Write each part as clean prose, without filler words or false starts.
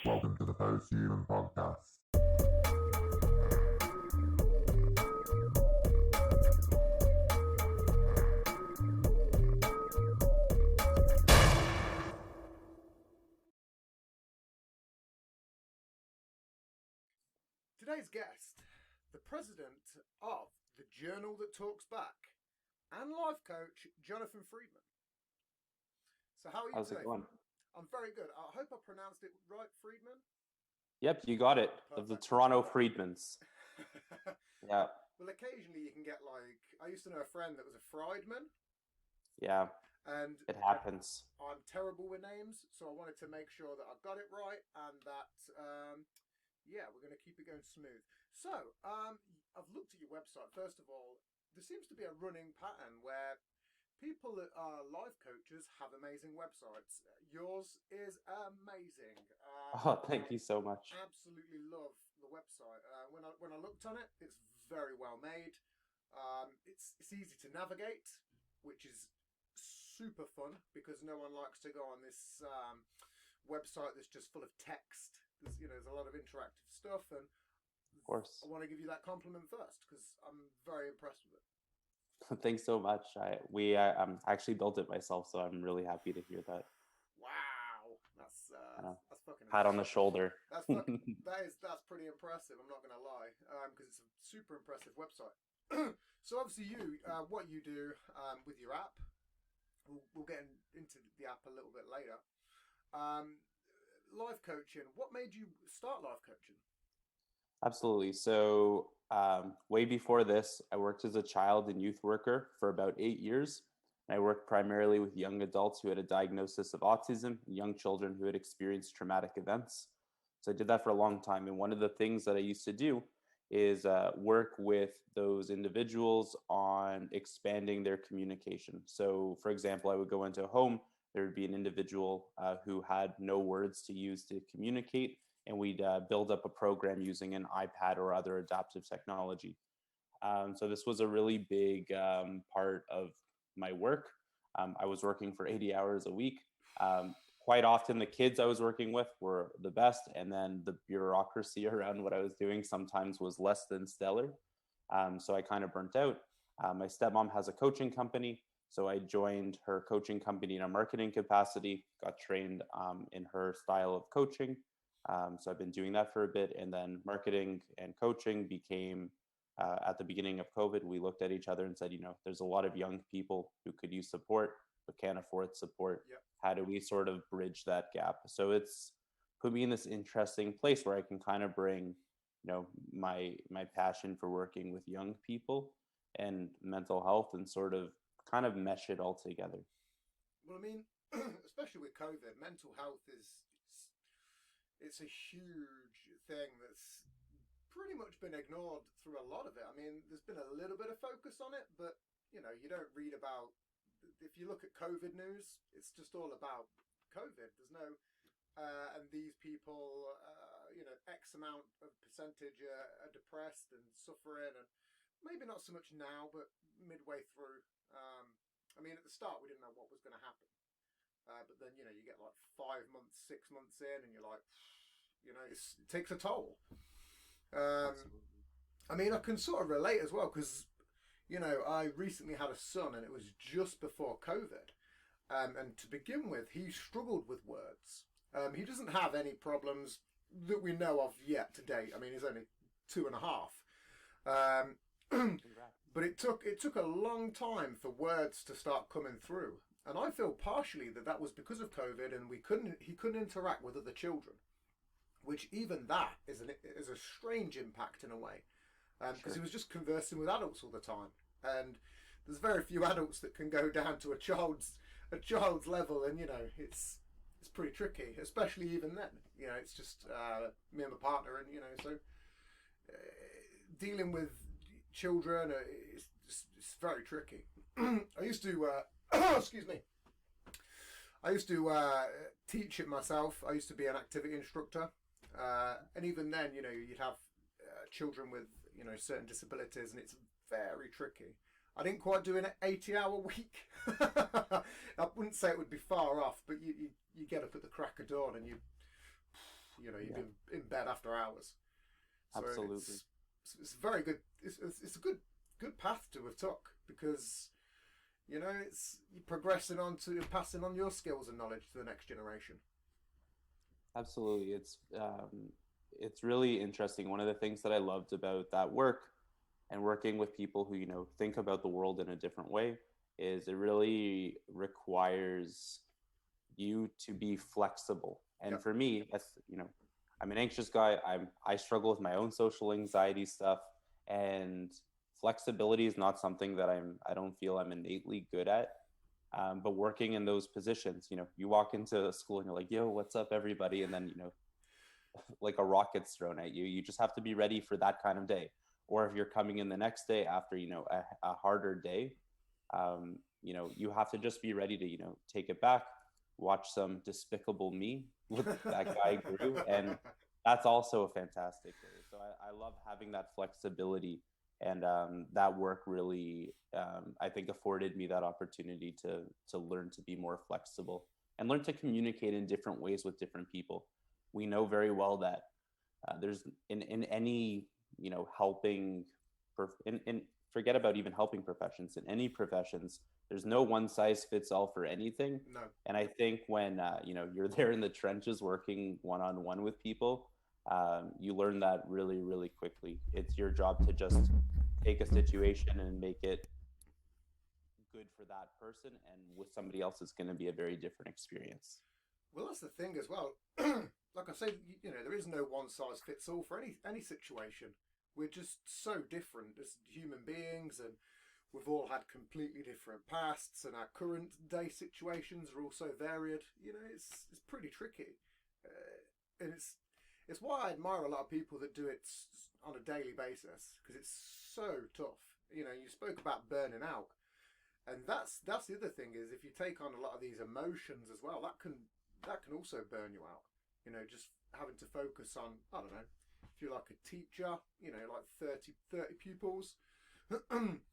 Welcome to the Post-Human Podcast. Today's guest, the president of the Journal That Talks Back and life coach, Jonathan Friedman. So how are you How's today? it going? I'm very good. I hope I pronounced it right, Friedman. Yep, you got it. Perfect. Of the Toronto Friedmans. Yeah. Well, occasionally you can get I used to know a friend that was a Friedman. Yeah. And it happens. I'm terrible with names, so I wanted to make sure that I got it right and that, we're going to keep it going smooth. So, I've looked at your website. First of all, there seems to be a running pattern where people that are life coaches have amazing websites. Yours is amazing. Thank you so much. Absolutely love the website. When I looked on it, it's very well made. It's easy to navigate, which is super fun because no one likes to go on this website that's just full of text. There's a lot of interactive stuff, and Of course. I want to give you that compliment first because I'm very impressed with it. Thanks so much. I actually built it myself, so I'm really happy to hear that. Wow, that's fucking pat on the shoulder. That's pretty impressive. I'm not gonna lie, because it's a super impressive website. So obviously what you do with your app, we'll get into the app a little bit later. Life coaching. What made you start life coaching? Absolutely. So way before this, I worked as a child and youth worker for about 8 years. I worked primarily with young adults who had a diagnosis of autism, young children who had experienced traumatic events. So I did that for a long time. And one of the things that I used to do is work with those individuals on expanding their communication. So for example, I would go into a home, there would be an individual who had no words to use to communicate, and we'd build up a program using an iPad or other adaptive technology. So this was a really big part of my work. I was working for 80 hours a week. Quite often the kids I was working with were the best, and then the bureaucracy around what I was doing sometimes was less than stellar. So I kind of burnt out. My stepmom has a coaching company, so I joined her coaching company in a marketing capacity, got trained in her style of coaching. So I've been doing that for a bit, and then marketing and coaching became, at the beginning of COVID, we looked at each other and said, there's a lot of young people who could use support but can't afford support. Yep. How do we sort of bridge that gap? So it's put me in this interesting place where I can kind of bring, my passion for working with young people and mental health and sort of kind of mesh it all together. Well, I mean, especially with COVID, mental health it's a huge thing that's pretty much been ignored through a lot of it. I mean, there's been a little bit of focus on it, but you don't read about. If you look at COVID news, it's just all about COVID. There's no, and these people, X amount of percentage are depressed and suffering, and maybe not so much now, but midway through. I mean, at the start, we didn't know what was going to happen. But then, you get like 5 months, 6 months in, and you're like, it takes a toll. I mean, I can sort of relate as well because, I recently had a son and it was just before COVID. And to begin with, he struggled with words. He doesn't have any problems that we know of yet to date. I mean, he's only 2.5. But it took a long time for words to start coming through. And I feel partially that was because of COVID, and he couldn't interact with other children, which even that is a strange impact in a way, because he was just conversing with adults all the time, and there's very few adults that can go down to a child's level, and it's pretty tricky, especially even then. It's just me and my partner, and so dealing with children, it's very tricky. I used to. Excuse me. I used to teach it myself. I used to be an activity instructor, and even then, you'd have children with certain disabilities, and it's very tricky. I didn't quite do an 80-hour week. I wouldn't say it would be far off, but you get up at the crack of dawn and you've been in bed after hours. So Absolutely. It's very good. It's a good path to have took, because it's you're progressing on to passing on your skills and knowledge to the next generation. Absolutely. It's really interesting. One of the things that I loved about that work and working with people who, think about the world in a different way is it really requires you to be flexible. And Yep. for me, I'm an anxious guy. I struggle with my own social anxiety stuff, and flexibility is not something that I don't feel I'm innately good at. But working in those positions, you walk into school and you're like, yo, what's up, everybody? And then, like a rocket's thrown at you. You just have to be ready for that kind of day. Or if you're coming in the next day after, a harder day, you have to just be ready to, take it back, watch some Despicable Me with that guy Gru. And that's also a fantastic day. So I love having that flexibility. And that work really, I think, afforded me that opportunity to learn to be more flexible and learn to communicate in different ways with different people. We know very well that there's in any helping, in forget about even helping professions. In any professions, there's no one size fits all for anything. No. And I think when you're there in the trenches working one-on-one with people, you learn that really, really quickly. It's your job to just take a situation and make it good for that person, and with somebody else it's going to be a very different experience. Well, that's the thing as well. Like I say, there is no one size fits all for any situation. We're just so different as human beings, and we've all had completely different pasts, and our current day situations are also varied. It's pretty tricky, and it's why I admire a lot of people that do it on a daily basis, because it's so tough. You spoke about burning out, and that's the other thing is, if you take on a lot of these emotions as well, that can also burn you out. Just having to focus on, I don't know, if you're like a teacher, like 30 pupils, and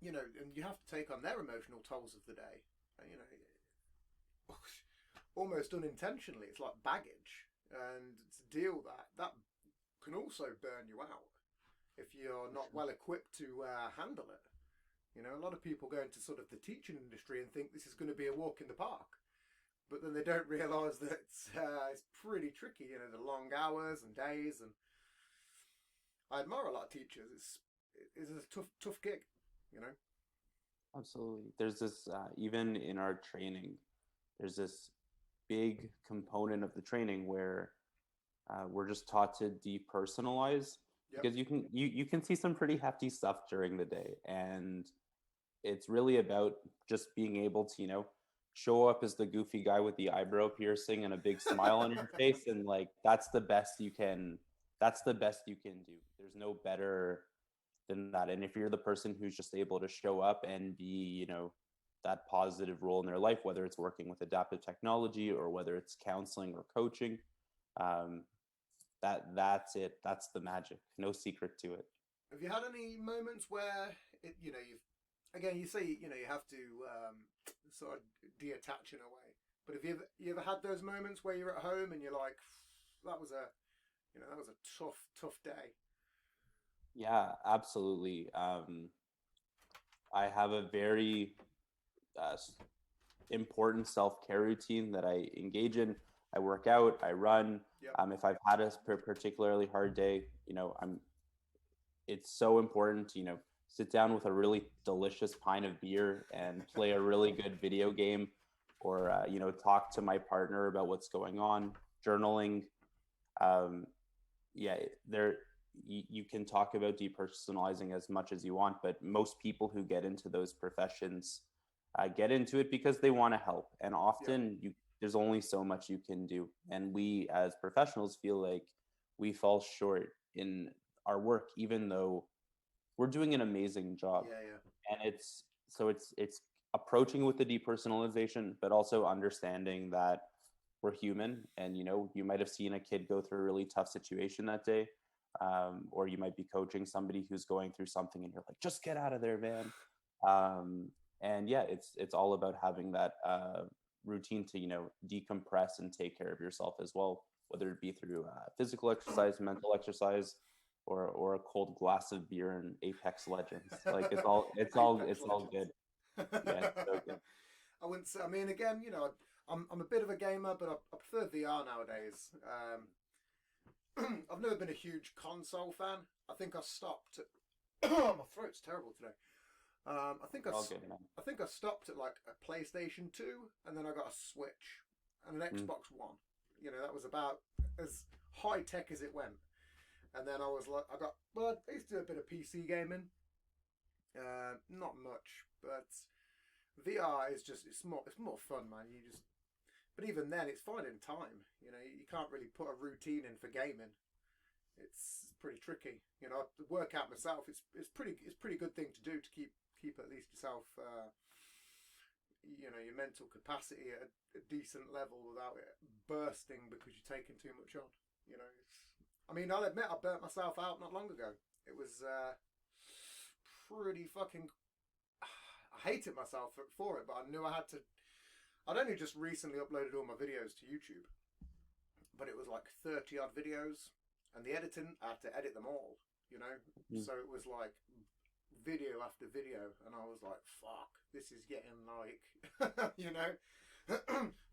you have to take on their emotional tolls of the day, almost unintentionally. It's like baggage, and to deal that can also burn you out if you're not well equipped to handle it. A lot of people go into sort of the teaching industry and think this is going to be a walk in the park, but then they don't realise that it's pretty tricky. The long hours and days, and I admire a lot of teachers. It's a tough gig. Absolutely. There's this even in our training, there's this big component of the training where we're just taught to depersonalize. Yep. Because you can see some pretty hefty stuff during the day, and it's really about just being able to show up as the goofy guy with the eyebrow piercing and a big smile on your face, and like that's the best you can do. There's no better than that. And if you're the person who's just able to show up and be that positive role in their life, whether it's working with adaptive technology or whether it's counseling or coaching, that's it. That's the magic. No secret to it. Have you had any moments where you say you have to sort of detach in a way, but have you ever had those moments where you're at home and you're like, that was a tough day? Yeah, absolutely. I have a very important self-care routine that I engage in. I work out, I run. Yep. If I've had a particularly hard day, it's so important to, sit down with a really delicious pint of beer and play a really good video game, or, talk to my partner about what's going on, journaling. You can talk about depersonalizing as much as you want, but most people who get into those professions get into it because they want to help. And often there's only so much you can do. And we as professionals feel like we fall short in our work, even though we're doing an amazing job. And it's approaching with the depersonalization, but also understanding that we're human. And, you might have seen a kid go through a really tough situation that day. or you might be coaching somebody who's going through something and you're like, just get out of there, man. And yeah, it's all about having that routine to, decompress and take care of yourself as well, whether it be through physical exercise, mental exercise, or a cold glass of beer and Apex Legends. Like it's all good. Yeah, it's so good. I wouldn't say. I mean, again, I'm a bit of a gamer, but I prefer VR nowadays. I've never been a huge console fan. I think I stopped. My throat's terrible today. I think I stopped at like a PlayStation 2, and then I got a Switch and an Xbox One. That was about as high tech as it went. And then I used to do a bit of PC gaming. Not much, but VR is just it's more fun, man. But even then, it's finding time. You can't really put a routine in for gaming. It's pretty tricky. To work out myself, it's pretty good thing to do to keep at least yourself, your mental capacity at a decent level without it bursting because you're taking too much on. I'll admit I burnt myself out not long ago. It was pretty fucking. I hated myself for it, but I knew I had to. I'd only just recently uploaded all my videos to YouTube, but it was like 30 odd videos, and the editing, I had to edit them all. So it was like video after video, and I was like, "Fuck, this is getting like,"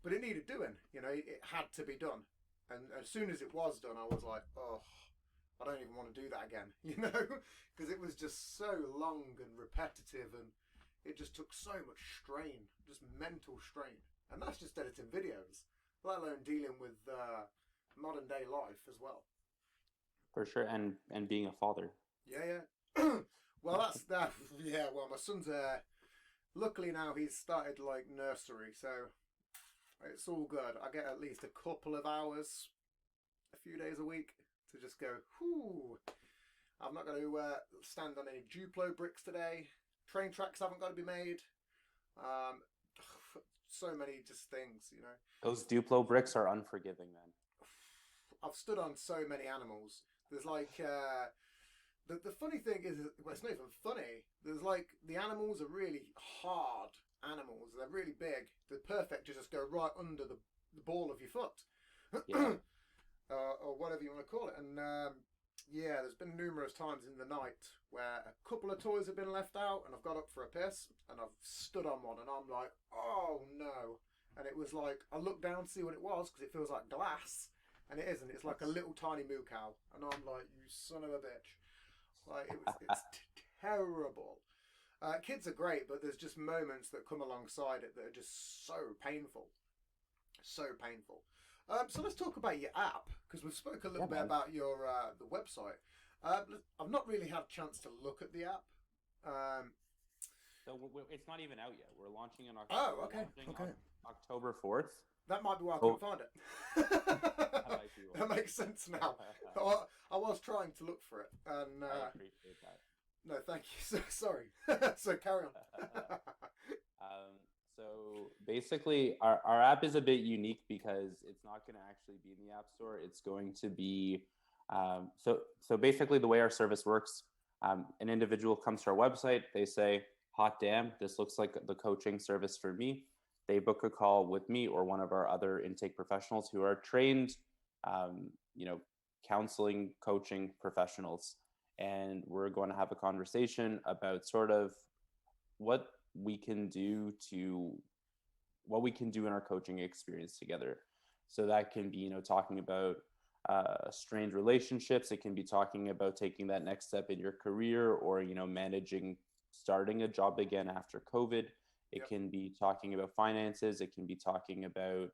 but it needed doing. It had to be done. And as soon as it was done, I was like, oh, I don't even want to do that again, because it was just so long and repetitive, and it just took so much strain, just mental strain. And that's just editing videos, let alone dealing with modern day life as well. For sure, and being a father. Yeah. Well, that's that. Yeah, well, my son's luckily now he's started like nursery, so it's all good. I get at least a couple of hours, a few days a week to just go, whoo. I'm not going to stand on any Duplo bricks today. Train tracks haven't got to be made. So many just things, Those Duplo bricks are unforgiving, man. I've stood on so many animals. There's like, the funny thing is, well, it's not even funny. There's like, the animals are really hard animals. They're really big. They're perfect to just go right under the ball of your foot. Yeah. Or whatever you want to call it. And there's been numerous times in the night where a couple of toys have been left out, and I've got up for a piss, and I've stood on one, and I'm like, oh no. And it was like, I looked down to see what it was, because it feels like glass, and it isn't. It's like a little tiny moo cow, and I'm like, you son of a bitch. Like, it's terrible. Kids are great, but there's just moments that come alongside it that are just so painful. So painful. So let's talk about your app, because we've spoken a little bit about your the website. I've not really had a chance to look at the app. So it's not even out yet. We're launching in October. Oh, okay. October 4th. That might be why I couldn't find it. That makes sense now. I was trying to look for it, and I appreciate that. No, thank you. Sorry. So carry on. So basically, our app is a bit unique because it's not going to actually be in the App Store. It's going to be so basically the way our service works, an individual comes to our website. They say, "Hot damn, this looks like the coaching service for me." They book a call with me or one of our other intake professionals who are trained, counseling, coaching professionals. And we're going to have a conversation about sort of what we can do in our coaching experience together. So that can be, talking about strained relationships. It can be talking about taking that next step in your career, or, starting a job again after COVID. It can be talking about finances. It can be talking about,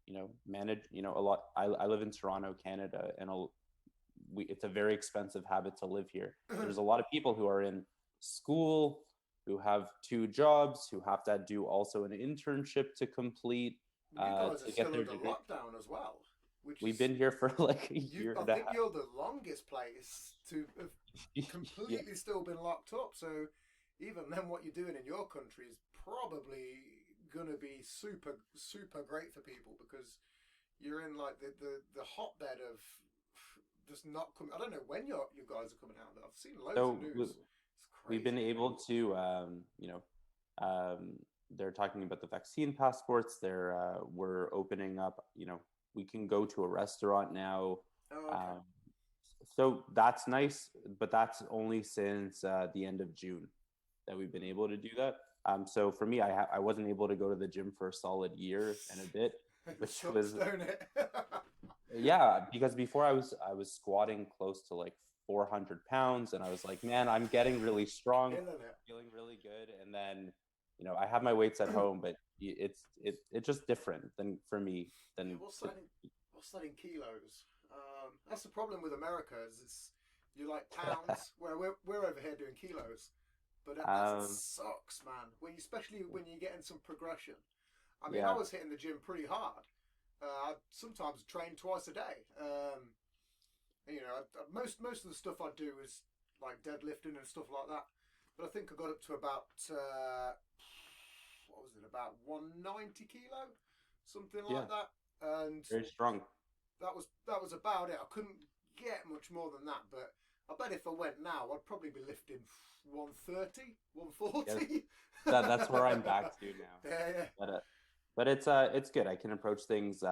a lot. I live in Toronto, Canada, and it's a very expensive habit to live here. There's a lot of people who are in school, who have 2 jobs, who have to do also an internship to complete. You guys are still under lockdown as well. We've been here for like a year and a half. I think you're the longest place to have completely still been locked up. So even then, what you're doing in your country is probably going to be super, super great for people, because you're in like the hotbed of just not coming. I don't know when you guys are coming out, but I've seen loads So of news. It's we've been crazy. able to, they're talking about the vaccine passports. We're opening up, we can go to a restaurant now. Oh, okay. So that's nice, but that's only since the end of June that we've been able to do that. So for me, I wasn't able to go to the gym for a solid year and a bit, which Sucks, was don't it? yeah, because before I was squatting close to like 400 pounds, and I was like, man, I'm getting really strong, Killing it. feeling really good, and then I have my weights at home, but it's just different than for me than What's that in kilos? That's the problem with America is you like pounds, where we're over here doing kilos, but that sucks, man. Especially when you get in some progression. I mean, yeah. I was hitting the gym pretty hard. I sometimes train twice a day. Most of the stuff I do is like deadlifting and stuff like that. But I think I got up to about what was it? About 190 kilo, something like that. And very strong. That was about it. I couldn't get much more than that. But I bet if I went now, I'd probably be lifting 130, 140. Yeah. That's where I'm back to now. Yeah. But it's good. I can approach things.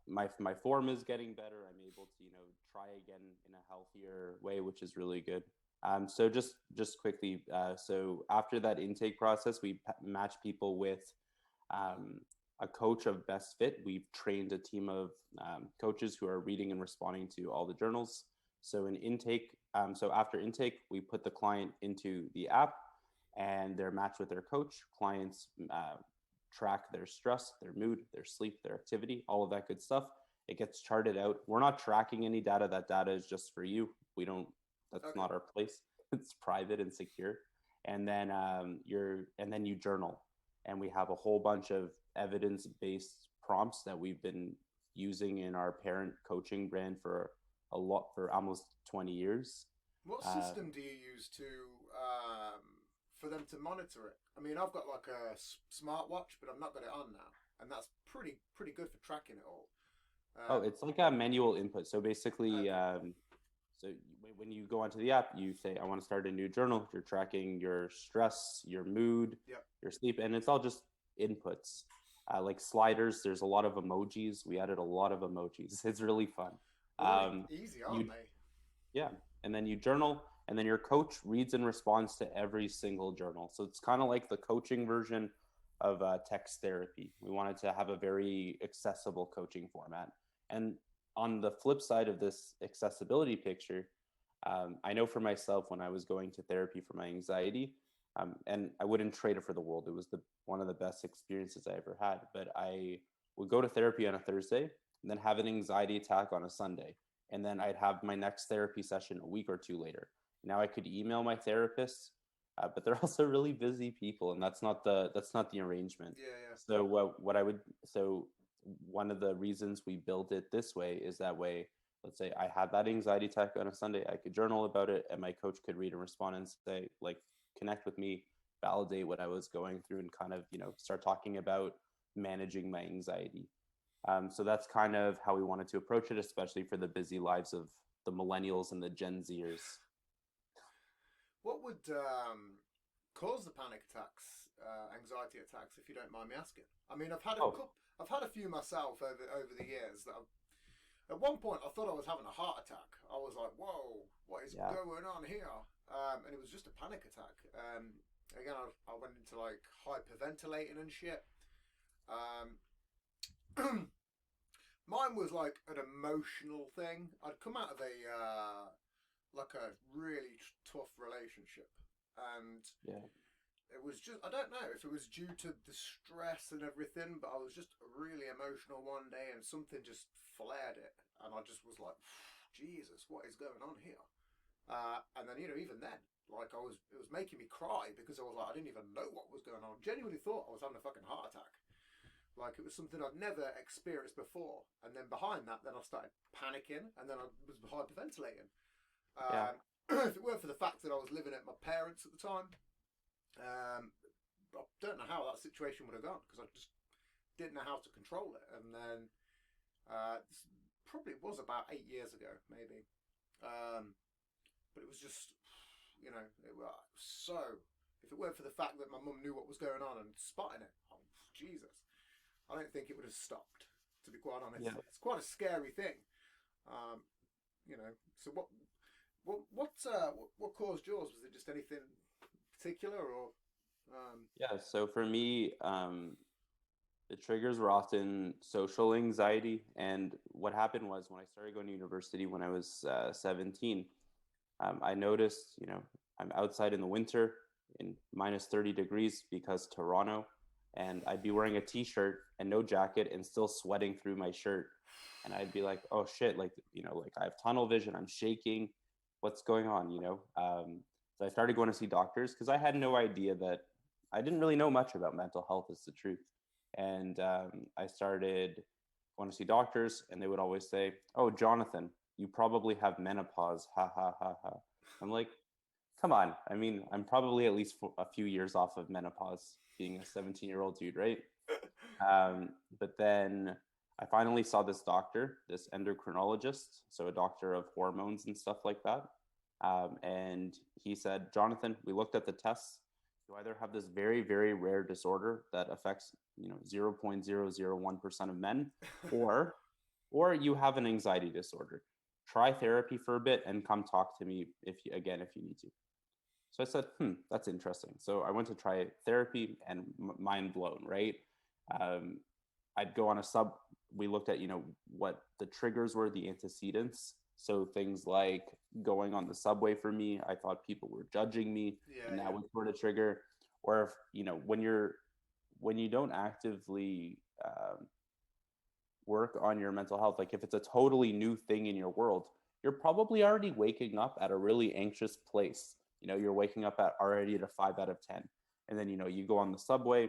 My form is getting better. I'm able to try again in a healthier way, which is really good. So just quickly, so after that intake process, we match people with a coach of best fit. We've trained a team of coaches who are reading and responding to all the journals. So so after intake, we put the client into the app, and they're matched with their coach. Clients track their stress, their mood, their sleep, their activity, all of that good stuff. It gets charted out. We're not tracking any data. That data is just for you. That's not our place. It's private and secure. And then you journal. And we have a whole bunch of evidence-based prompts that we've been using in our parent coaching brand for almost 20 years. What system do you use for them to monitor it? I mean, I've got like a smartwatch, but I've not got it on now, and that's pretty good for tracking it all. It's like a manual input. So basically, so when you go onto the app, you say, I want to start a new journal. You're tracking your stress, your mood, your sleep, and it's all just inputs. Like sliders, there's a lot of emojis. We added a lot of emojis. It's really fun. Easy, aren't they? Yeah. And then you journal, and then your coach reads and responds to every single journal. So it's kind of like the coaching version of text therapy. We wanted to have a very accessible coaching format. And on the flip side of this accessibility picture, I know for myself, when I was going to therapy for my anxiety, and I wouldn't trade it for the world. It was one of the best experiences I ever had. But I would go to therapy on a Thursday and then have an anxiety attack on a Sunday. And then I'd have my next therapy session a week or two later. Now I could email my therapist, but they're also really busy people, and that's not the arrangement. Yeah. So one of the reasons we built it this way is that way. Let's say I had that anxiety attack on a Sunday, I could journal about it, and my coach could read and respond and say, like, connect with me, validate what I was going through, and kind of start talking about managing my anxiety. So that's kind of how we wanted to approach it, especially for the busy lives of the millennials and the Gen Zers. What would cause the panic attacks, anxiety attacks, if you don't mind me asking? I mean, I've had a few myself over the years. At one point, I thought I was having a heart attack. I was like, "Whoa, what is going on here?" And it was just a panic attack. Again, I went into like hyperventilating and shit. Mine was like an emotional thing. I'd come out of a really tough relationship, and it was just, I don't know if it was due to the stress and everything, but I was just really emotional one day, and something just flared it, and I just was like, Jesus, what is going on here? And then even then, like, it was making me cry, because I was like, I didn't even know what was going on. Genuinely thought I was having a fucking heart attack. Like, it was something I'd never experienced before. And then behind that, then I started panicking, and then I was hyperventilating. If it weren't for the fact that I was living at my parents at the time, I don't know how that situation would have gone, because I just didn't know how to control it. And then probably was about 8 years ago, maybe. But it was just, it was so. If it weren't for the fact that my mum knew what was going on and spotting it, oh Jesus, I don't think it would have stopped. To be quite honest, Yeah. it's quite a scary thing. So what caused yours? Was it just anything particular, or? Yeah. So for me, the triggers were often social anxiety. And what happened was when I started going to university when I was 17, I noticed, I'm outside in the winter in minus 30 degrees because Toronto, and I'd be wearing a t-shirt and no jacket and still sweating through my shirt. And I'd be like, oh shit, like, like I have tunnel vision, I'm shaking, what's going on, So I started going to see doctors because I had no idea that I didn't really know much about mental health, is the truth. And I started going to see doctors, and they would always say, oh, Jonathan, you probably have menopause. Ha, ha, ha, ha. I'm like, come on. I mean, I'm probably at least a few years off of menopause, being a 17-year-old dude, right? But then I finally saw this doctor, this endocrinologist, so a doctor of hormones and stuff like that. And he said, Jonathan, we looked at the tests. You either have this very, very rare disorder that affects 0.001% of men, or you have an anxiety disorder. Try therapy for a bit and come talk to me if you need to. So I said, that's interesting. So I went to try therapy, and mind blown, right? I'd go on we looked at, what the triggers were, the antecedents. So things like going on the subway for me, I thought people were judging me, and that would sort of trigger. Or if, when you don't actively work on your mental health, like if it's a totally new thing in your world, you're probably already waking up at a really anxious place. You're waking up already at a 5 out of 10. And then, you go on the subway,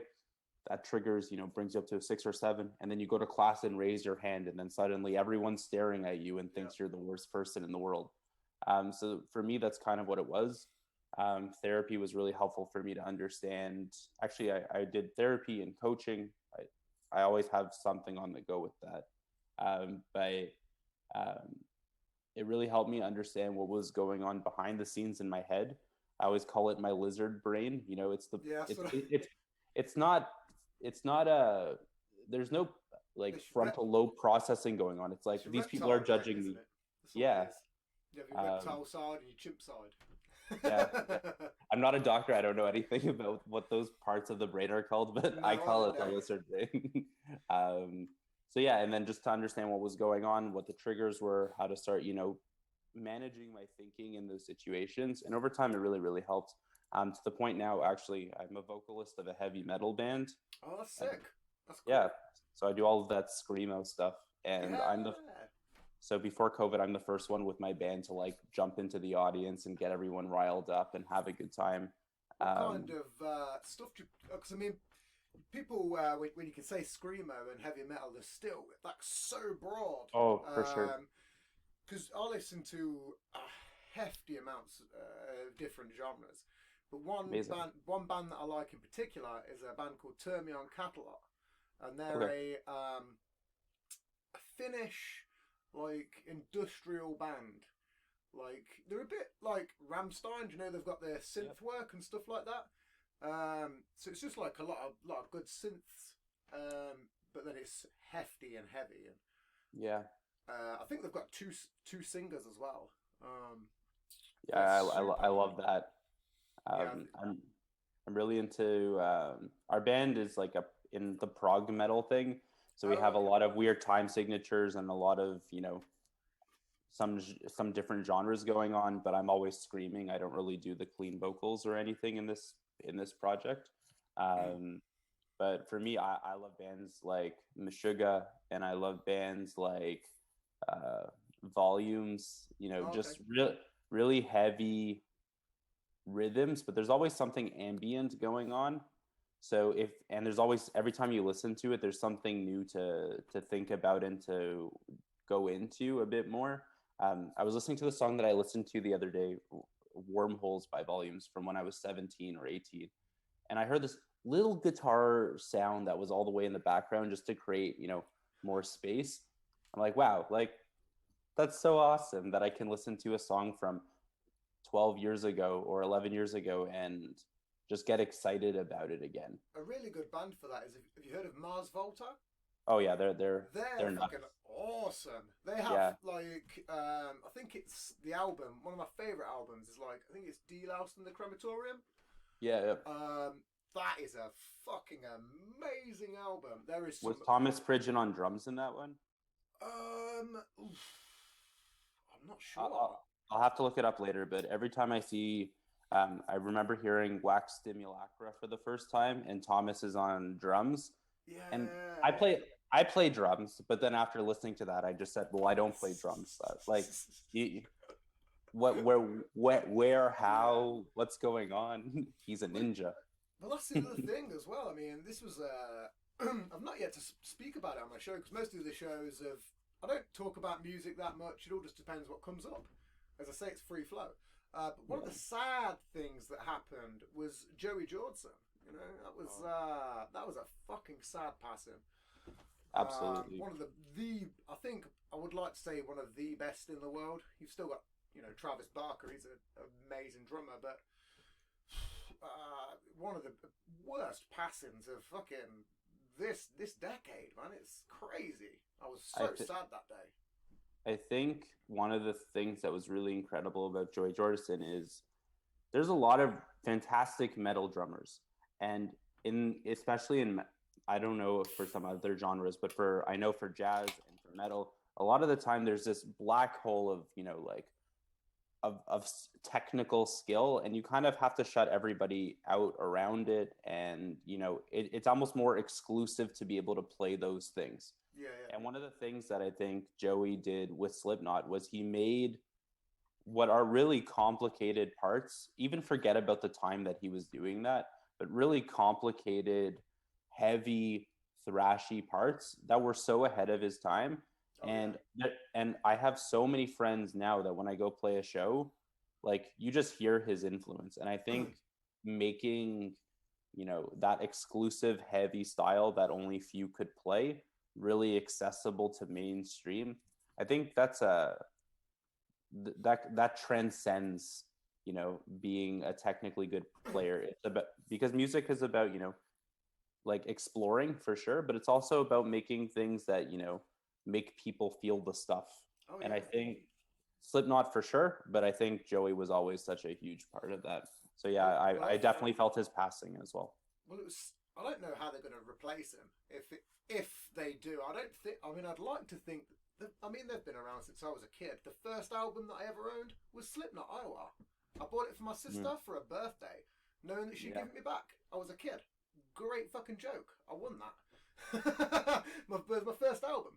that triggers, brings you up to a 6 or 7. And then you go to class and raise your hand, and then suddenly everyone's staring at you and thinks you're the worst person in the world. So for me, that's kind of what it was. Therapy was really helpful for me to understand. Actually, I did therapy and coaching. I always have something on the go with that. But it really helped me understand what was going on behind the scenes in my head. I always call it my lizard brain. It's not there's no like frontal lobe processing going on. It's like these people are judging me. Yeah. You have your reptile side and your chimp side. Yeah. I'm not a doctor. I don't know anything about what those parts of the brain are called, but I call it the lizard brain. So yeah, and then just to understand what was going on, what the triggers were, how to start, managing my thinking in those situations. And over time, it really, really helped. To the point now, actually, I'm a vocalist of a heavy metal band. Oh, that's sick. That's cool. Yeah. So I do all of that screamo stuff. And so before COVID, I'm the first one with my band to like jump into the audience and get everyone riled up and have a good time. What kind of stuff do you, because I mean, people, when you can say screamo and heavy metal, they're still like so broad. Oh, for sure. Because I listen to hefty amounts of different genres. But one band that I like in particular is a band called Termion Catalog. And they're a Finnish like industrial band. Like they're a bit like Rammstein, they've got their synth work and stuff like that. So it's just like a lot of good synths, but then it's hefty and heavy. And I think they've got two singers as well. I love that. I'm really into our band is like in the prog metal thing. So we have a lot of weird time signatures and a lot of, some different genres going on, but I'm always screaming. I don't really do the clean vocals or anything in this project. But for me, I love bands like Meshuggah, and I love bands like Volumes, just really heavy rhythms, but there's always something ambient going on. So there's always, every time you listen to it, there's something new to think about and to go into a bit more. I was listening to the song that I listened to the other day, Wormholes by Volumes, from when I was 17 or 18. And I heard this little guitar sound that was all the way in the background just to create, more space. I'm like, wow, like That's so awesome that I can listen to a song from 12 years ago or 11 years ago and just get excited about it again. A really good band for that is, have you heard of Mars Volta? Oh yeah, they're They're nuts. fucking awesome. They have Yeah, like I think it's the album. One of my favorite albums is like I think it's Deloused in the Crematorium. yeah, yeah. That is a fucking amazing album. There is some Was Thomas Pridgen on drums in that one? oof, I'm not I- sure. I'll have to look it up later, but every time I see, I remember hearing Wax Stimulacra for the first time, and Thomas is on drums, and I Yeah. play I play drums, but then after listening to that, I just said, well, I don't play drums. Like, you, where, Yeah. how, what's going on? He's a Well, ninja. well, that's the other thing as well. I mean, this was I've not yet to speak about it on my show because most of the shows have. I don't talk about music that much. It all just depends what comes up. As I say, it's free flow. But one of the sad things that happened was Joey Jordison. You know, that was a fucking sad passing. Absolutely. One of the I think I would like to say one of the best in the world. You've still got Travis Barker. He's an amazing drummer, but one of the worst passings of fucking this decade, man. It's crazy. I was so sad that day. I think one of the things that was really incredible about Joey Jordison is there's a lot of fantastic metal drummers, and especially in I don't know for some other genres, but I know for jazz and for metal, a lot of the time there's this black hole of like of technical skill, and you kind of have to shut everybody out around it, and it's almost more exclusive to be able to play those things. Yeah, yeah. And one of the things that I think Joey did with Slipknot was he made what are really complicated parts, even forget about the time that he was doing that, but really complicated, heavy, thrashy parts that were so ahead of his time. Oh And yeah. and I have so many friends now that when I go play a show, like you just hear his influence. And I think making, that exclusive heavy style that only few could play really accessible to mainstream. I think that transcends being a technically good player. It's about, because music is about like exploring for sure, but it's also about making things that make people feel the stuff. Oh And yeah. I think Slipknot for sure, but I think Joey was always such a huge part of that. So yeah, I definitely felt his passing as well. Well, it was. I don't know how they're going to replace him if they do. I don't think. I mean, I'd like to think. I mean, they've been around since I was a kid. The first album that I ever owned was Slipknot Iowa. I bought it for my sister for her birthday, knowing that she'd give it me back. I was a kid. Great fucking joke. I won that. my first album.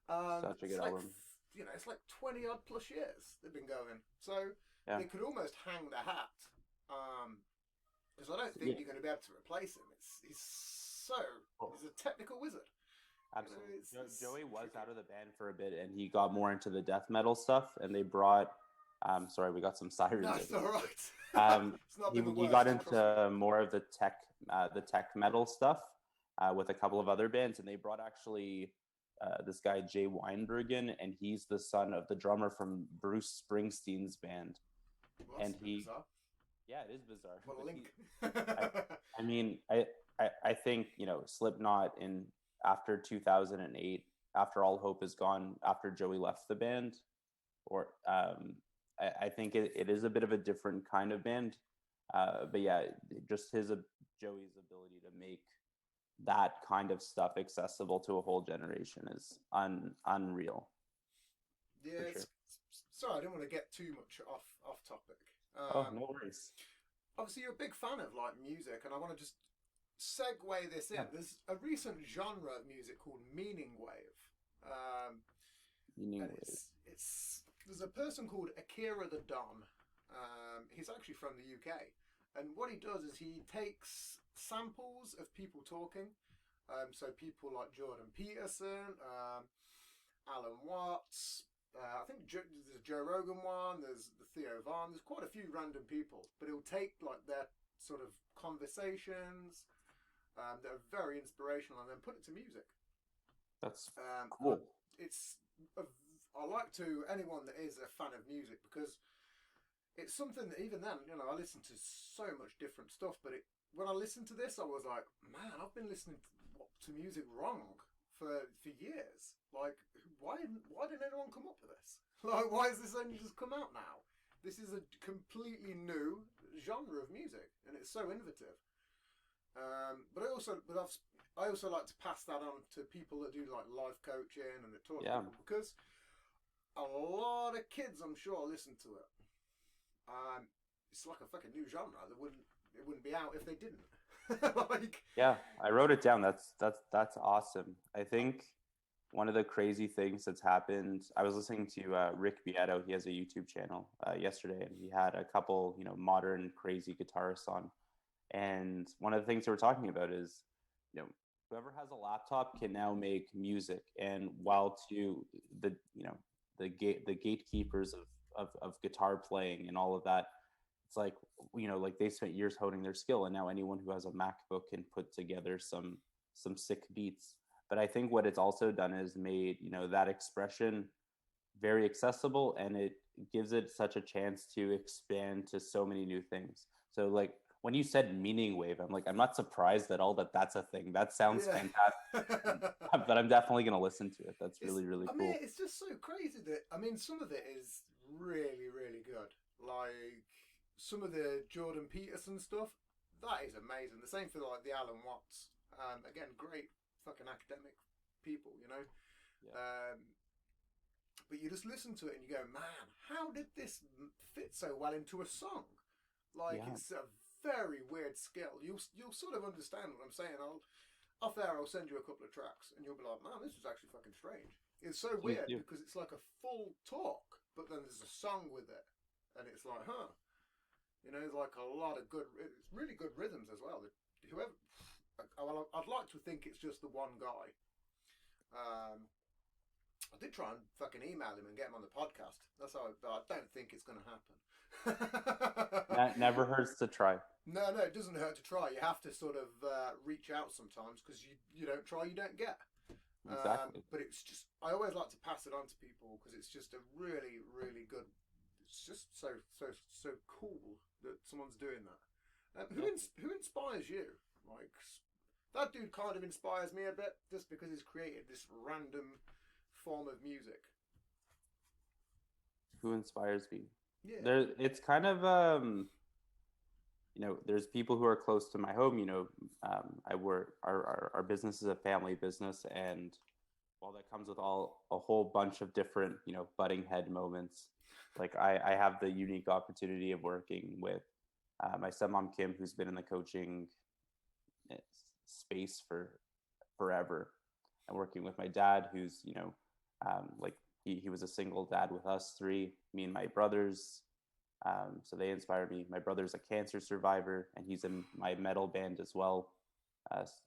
Such a good like, album. It's like 20 odd plus years they've been going. So they could almost hang their hat. Because I don't think you're going to be able to replace him. He's a technical wizard. Absolutely. Joey was out of the band for a bit, and he got more into the death metal stuff, and they brought sorry, we got some sirens. That's all right. It's not he got into more of the tech metal stuff with a couple of other bands, and they brought actually this guy Jay Weinbergen, and he's the son of the drummer from Bruce Springsteen's band. Well, and he bizarre. Yeah, it is bizarre. What a link. I mean, I think Slipknot after 2008, after All Hope Is Gone, after Joey left the band, or I think it is a bit of a different kind of band. But yeah, just Joey's ability to make that kind of stuff accessible to a whole generation is unreal. Yeah, sure. Sorry, I don't want to get too much off topic. No worries. Obviously, you're a big fan of like music, and I want to just segue this in. Yeah. There's a recent genre of music called meaning wave. There's a person called Akira the Don. He's actually from the UK, and what he does is he takes samples of people talking. So people like Jordan Peterson, Alan Watts. I think there's a Joe Rogan one. There's the Theo Von. There's quite a few random people, but he'll take like their sort of conversations that are very inspirational, and then put it to music. That's cool. I like to anyone that is a fan of music, because it's something that even then, you know, I listen to so much different stuff, but when I listened to this, I was like, man, I've been listening to music wrong for years. Like, why didn't anyone come up with this? Like, why has this only just come out now? This is a completely new genre of music, and it's so innovative. But I also like to pass that on to people that do like life coaching and that talk to people, because a lot of kids, I'm sure, listen to it. It's like a fucking new genre. It wouldn't be out if they didn't. Like, yeah, I wrote it down. That's awesome. I think one of the crazy things that's happened, I was listening to Rick Beato. He has a YouTube channel yesterday, and he had a couple, modern crazy guitarists on. And one of the things they were talking about is, whoever has a laptop can now make music. And while to the gatekeepers of guitar playing and all of that, it's like, like they spent years honing their skill, and now anyone who has a MacBook can put together some sick beats. But I think what it's also done is made, that expression very accessible, and it gives it such a chance to expand to so many new things. So like when you said meaning wave, I'm like, I'm not surprised at all that's a thing. That sounds fantastic. But I'm definitely going to listen to it. That's really, really cool. I mean, it's just so crazy that, some of it is really, really good. Like some of the Jordan Peterson stuff, that is amazing. The same for like the Alan Watts. Again, great fucking academic people, Yeah. But you just listen to it and you go, man, how did this fit so well into a song? Like, it's a very weird skill. You'll sort of understand what I'm saying. Off there, I'll send you a couple of tracks, and you'll be like, man, this is actually fucking strange. It's so weird because it's like a full talk, but then there's a song with it, and it's like, huh. There's like a lot of it's really good rhythms as well. I'd like to think it's just the one guy. I did try and fucking email him and get him on the podcast. But I don't think it's going to happen. That never hurts to try. No, it doesn't hurt to try. You have to sort of reach out sometimes, because you don't try, you don't get. Exactly. But it's just, I always like to pass it on to people, because it's just a really, really good. It's just so cool that someone's doing that. Who inspires you? Like, that dude kind of inspires me a bit, just because he's created this random form of music. Who inspires me? Yeah. It's kind of there's people who are close to my home. I work, our business is a family business, and while that comes with a whole bunch of different butting head moments, like I have the unique opportunity of working with my stepmom Kim, who's been in the coaching space for forever, and working with my dad, who's like he was a single dad with us three, me and my brothers. So they inspire me. My brother's a cancer survivor, and he's in my metal band as well.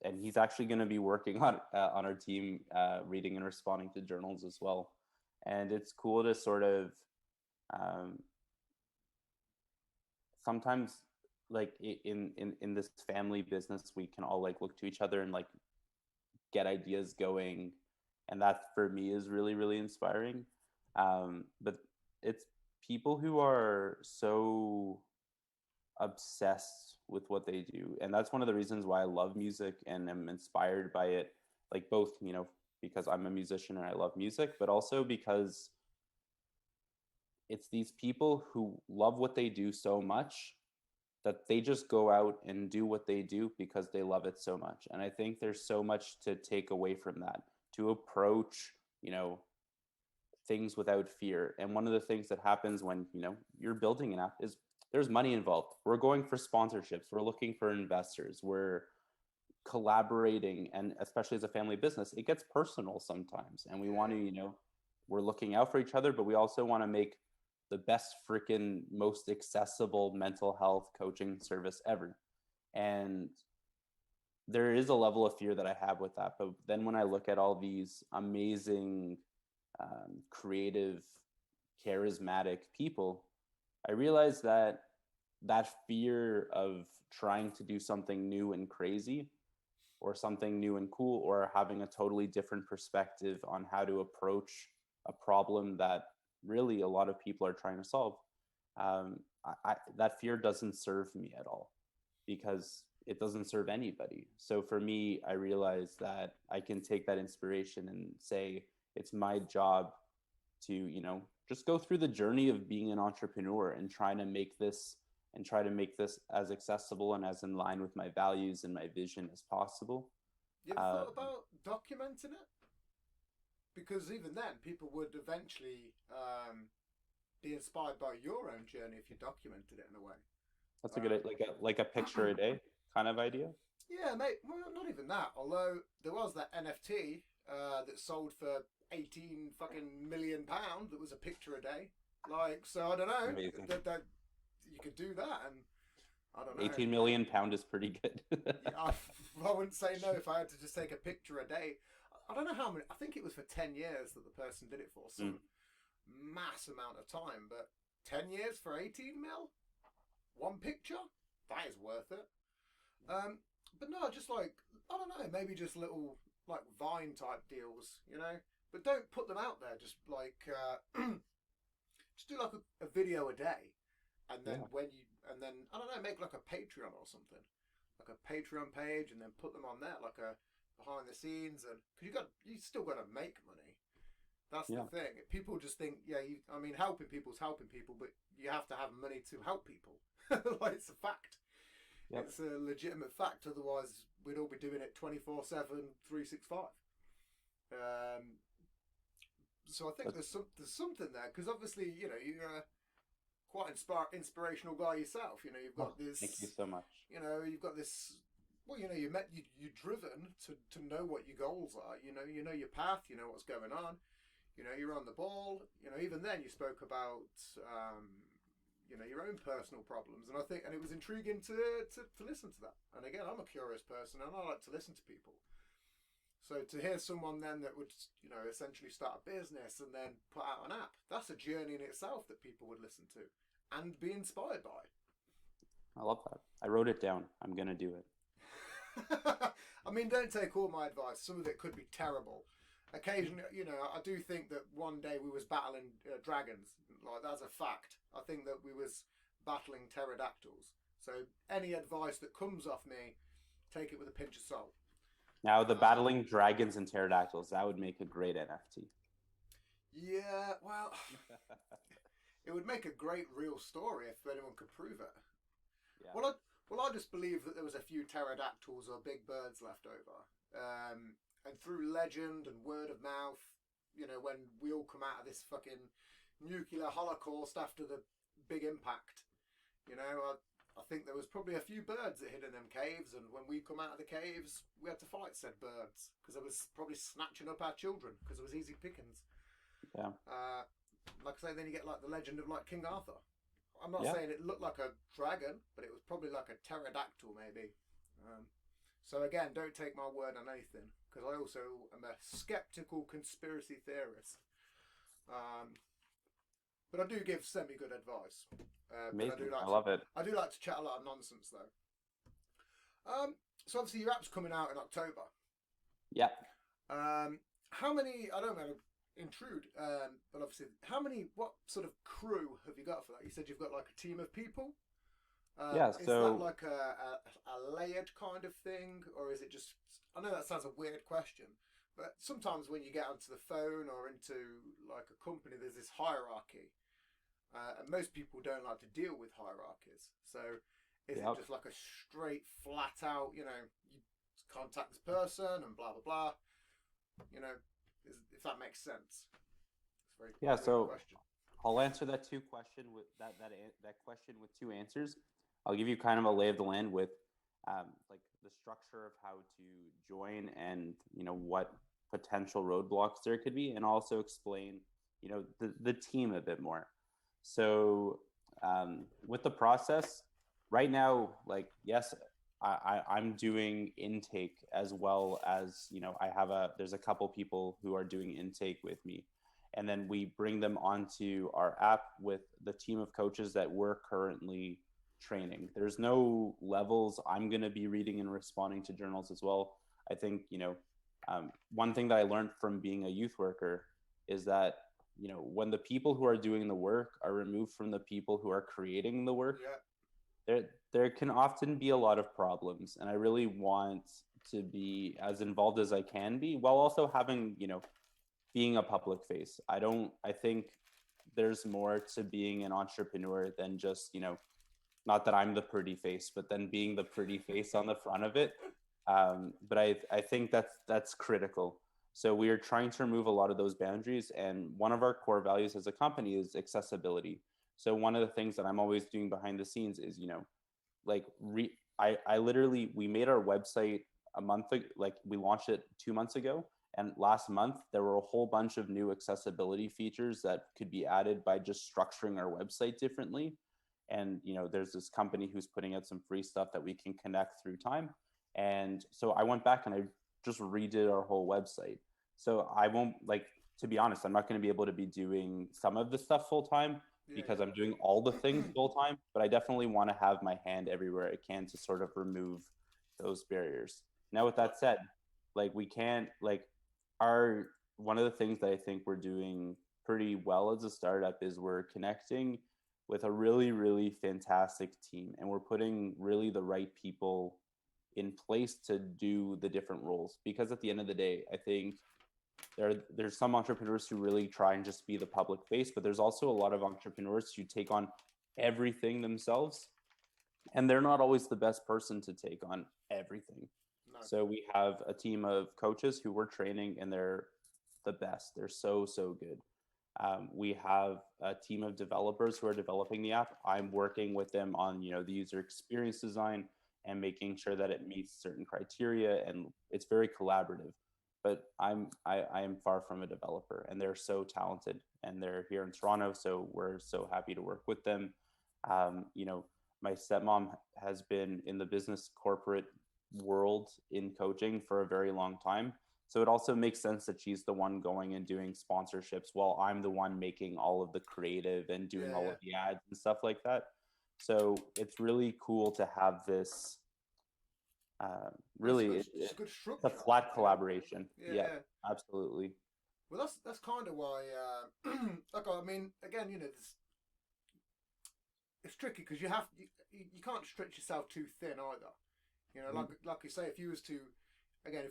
And he's actually going to be working on our team, reading and responding to journals as well. And it's cool to sort of sometimes, like in this family business, we can all like look to each other and like get ideas going, and that for me is really, really inspiring. But it's people who are so obsessed with what they do, and that's one of the reasons why I love music and am inspired by it, like both because I'm a musician and I love music, but also because it's these people who love what they do so much that they just go out and do what they do because they love it so much. And I think there's so much to take away from that, to approach things without fear. And one of the things that happens when you're building an app is there's money involved. We're going for sponsorships, we're looking for investors, we're collaborating, and especially as a family business, it gets personal sometimes, and we want to we're looking out for each other, but we also want to make the best freaking most accessible mental health coaching service ever. And there is a level of fear that I have with that, but then when I look at all these amazing creative, charismatic people, I realize that fear of trying to do something new and crazy, or something new and cool, or having a totally different perspective on how to approach a problem that really a lot of people are trying to solve, that fear doesn't serve me at all, because it doesn't serve anybody. So for me, I realized that I can take that inspiration and say it's my job to, just go through the journey of being an entrepreneur and try to make this as accessible and as in line with my values and my vision as possible. You ever thought about documenting it? Because even then, people would eventually be inspired by your own journey if you documented it in a way. That's a good, like a picture a day kind of idea. Yeah, mate. Well, not even that. Although there was that NFT that sold for £18 million. That was a picture a day. Like, so I don't know. Amazing. That you could do that, and I don't know. £18 million is pretty good. Yeah, I wouldn't say no if I had to just take a picture a day. I don't know how many. I think it was for 10 years that the person did it for. Some mass amount of time, but 10 years for 18 mil? One picture? That is worth it. But no, just like, I don't know, maybe just little like Vine type deals, but don't put them out there. Just like, just do like a video a day, and then I don't know, make like a Patreon or something, like a Patreon page, and then put them on there like a behind the scenes, and because you still got to make money. That's the thing. People just think, helping people's helping people, but you have to have money to help people. Like, it's a fact. Yep. It's a legitimate fact. Otherwise, we'd all be doing it 24/7, 365. So I think there's something there, because obviously, you're quite inspirational guy yourself. You've got this. Thank you so much. You've got this. Well, you're driven to know what your goals are. You know your path. You know what's going on. You're on the ball. Even then, you spoke about your own personal problems, and I think, and it was intriguing to listen to that. And again, I'm a curious person, and I like to listen to people. So to hear someone then that would essentially start a business and then put out an app, that's a journey in itself that people would listen to and be inspired by. I love that. I wrote it down. I'm gonna do it. I mean, don't take all my advice. Some of it could be terrible. Occasionally, I do think that one day we was battling dragons. Like, that's a fact. I think that we was battling pterodactyls. So any advice that comes off me, take it with a pinch of salt. Now, the battling dragons and pterodactyls, that would make a great NFT. Yeah, well, it would make a great real story if anyone could prove it. Yeah. Well, I just believe that there was a few pterodactyls or big birds left over. And through legend and word of mouth, when we all come out of this fucking nuclear holocaust after the big impact, I think there was probably a few birds that hid in them caves, and when we come out of the caves, we had to fight said birds, because they was probably snatching up our children, because it was easy pickings. Yeah. Like I say, then you get like the legend of like King Arthur. I'm not saying it looked like a dragon, but it was probably like a pterodactyl maybe. So again, don't take my word on anything, because I also am a skeptical conspiracy theorist. But I do give semi-good advice. Amazing. I love it. I do like to chat a lot of nonsense, though. So obviously your app's coming out in October. Yeah. How many, I don't want to intrude, but obviously, what sort of crew have you got for that? You said you've got like a team of people? Yeah, is so... that like a layered kind of thing, or is it just, I know that sounds a weird question, but sometimes when you get onto the phone or into like a company, there's this hierarchy. And most people don't like to deal with hierarchies. So is it just like a straight, flat out, you contact this person and blah, blah, blah, if that makes sense? It's very so question. I'll answer that question with that question with two answers. I'll give you kind of a lay of the land with like the structure of how to join and, what potential roadblocks there could be, and also explain, the team a bit more. So with the process right now, like, yes, I'm doing intake as well as, there's a couple people who are doing intake with me, and then we bring them onto our app with the team of coaches that we're currently training. There's no levels. I'm going to be reading and responding to journals as well. I think, one thing that I learned from being a youth worker is that when the people who are doing the work are removed from the people who are creating the work, there can often be a lot of problems. And I really want to be as involved as I can be, while also having, being a public face. I think there's more to being an entrepreneur than just, not that I'm the pretty face, but then being the pretty face on the front of it. But I think that's critical. So we are trying to remove a lot of those boundaries. And one of our core values as a company is accessibility. So one of the things that I'm always doing behind the scenes is, I literally, we made our website a month ago, like we launched it 2 months ago. And last month, there were a whole bunch of new accessibility features that could be added by just structuring our website differently. And, there's this company who's putting out some free stuff that we can connect through time. And so I went back and I just redid our whole website. So I won't, to be honest, I'm not going to be able to be doing some of the stuff full time because I'm doing all the things full time, but I definitely want to have my hand everywhere I can to sort of remove those barriers. Now, with that said, we can't, one of the things that I think we're doing pretty well as a startup is we're connecting with a really, really fantastic team, and we're putting really the right people in place to do the different roles. Because at the end of the day, I think there's some entrepreneurs who really try and just be the public face, but there's also a lot of entrepreneurs who take on everything themselves, and they're not always the best person to take on everything. No. So we have a team of coaches who we're training, and they're the best. They're so good. We have a team of developers who are developing the app. I'm working with them on the user experience design and making sure that it meets certain criteria, and it's very collaborative. But I am far from a developer, and they're so talented, and they're here in Toronto, so we're so happy to work with them. My stepmom has been in the business corporate world in coaching for a very long time. So it also makes sense that she's the one going and doing sponsorships while I'm the one making all of the creative and doing all of the ads and stuff like that. So it's really cool to have this it's a flat collaboration. Yeah, absolutely. Well, that's kind of why, again, it's tricky because you can't stretch yourself too thin either. Like you say, if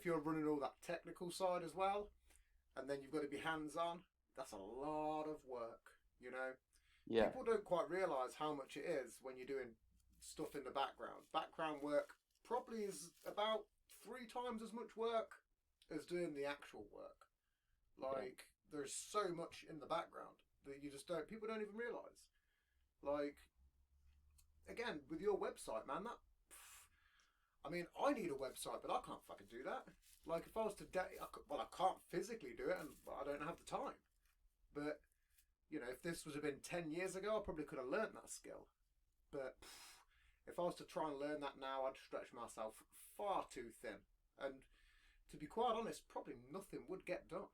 you're running all that technical side as well, and then you've got to be hands-on, that's a lot of work, Yeah. People don't quite realise how much it is when you're doing stuff in the background. Background work probably is about 3 times as much work as doing the actual work. There's so much in the background that people don't even realise. Again, with your website, man, I need a website, but I can't fucking do that. If I was to I can't physically do it, and I don't have the time. But, if this was have been 10 years ago, I probably could have learned that skill. But if I was to try and learn that now, I'd stretch myself far too thin. And to be quite honest, probably nothing would get done.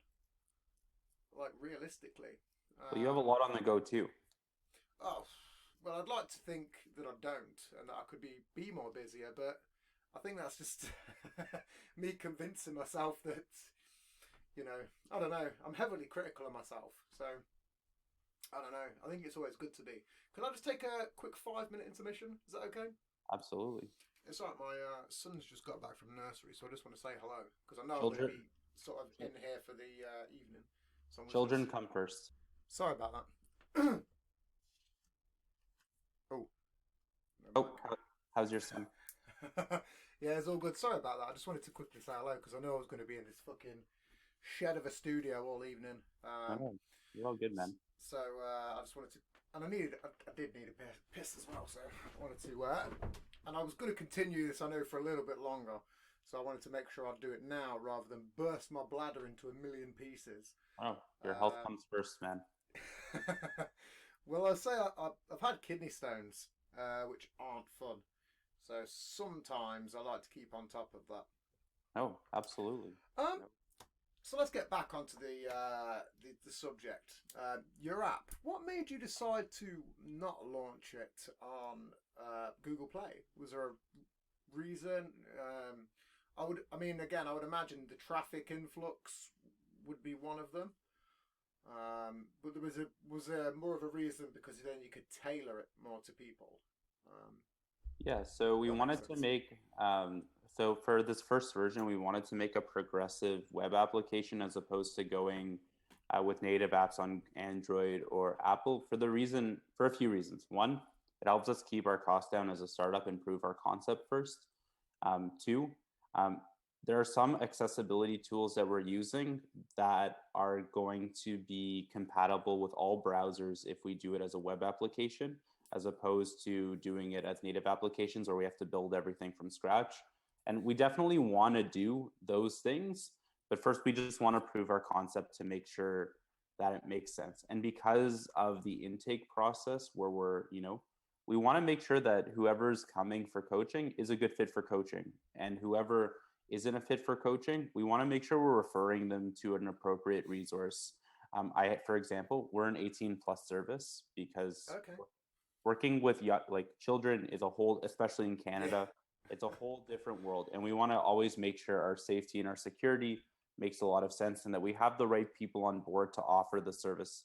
Realistically. Well, you have a lot on the go too. Oh, well, I'd like to think that I don't, and that I could be more busier, but I think that's just me convincing myself that, I don't know. I'm heavily critical of myself, so I don't know. I think it's always good to be. Can I just take a quick 5-minute intermission? Is that okay? Absolutely. It's like my son's just got back from nursery, so I just want to say hello, because I know I'm going to be sort of in here for the evening. So Children come first. Sorry about that. How's your son? Yeah, it's all good. Sorry about that. I just wanted to quickly say hello because I know I was going to be in this fucking shed of a studio all evening. You're all good, man. So I just wanted to, and I did need a piss as well. So I wanted to, and I was going to continue this, I know, for a little bit longer. So I wanted to make sure I'd do it now rather than burst my bladder into a million pieces. Oh, your health comes first, man. Well, I say I've had kidney stones, which aren't fun. So sometimes I like to keep on top of that. Oh, absolutely. So let's get back onto the subject. Your app. What made you decide to not launch it on Google Play? Was there a reason? I would imagine the traffic influx would be one of them. But was there more of a reason because then you could tailor it more to people? Um, Yeah, so we that makes wanted to sense. make, so for this first version, we wanted to make a progressive web application as opposed to going with native apps on Android or Apple for a few reasons. One, it helps us keep our costs down as a startup and prove our concept first. Two, um, there are some accessibility tools that we're using that are going to be compatible with all browsers if we do it as a web application, as opposed to doing it as native applications where we have to build everything from scratch. And we definitely want to do those things, but first we just want to prove our concept to make sure that it makes sense. And because of the intake process where we want to make sure that whoever's coming for coaching is a good fit for coaching, and whoever isn't a fit for coaching, we want to make sure we're referring them to an appropriate resource. For example, we're an 18 plus service because Okay. working with like children is a whole, especially in Canada, it's a whole different world. And we want to always make sure our safety and our security makes a lot of sense and that we have the right people on board to offer the service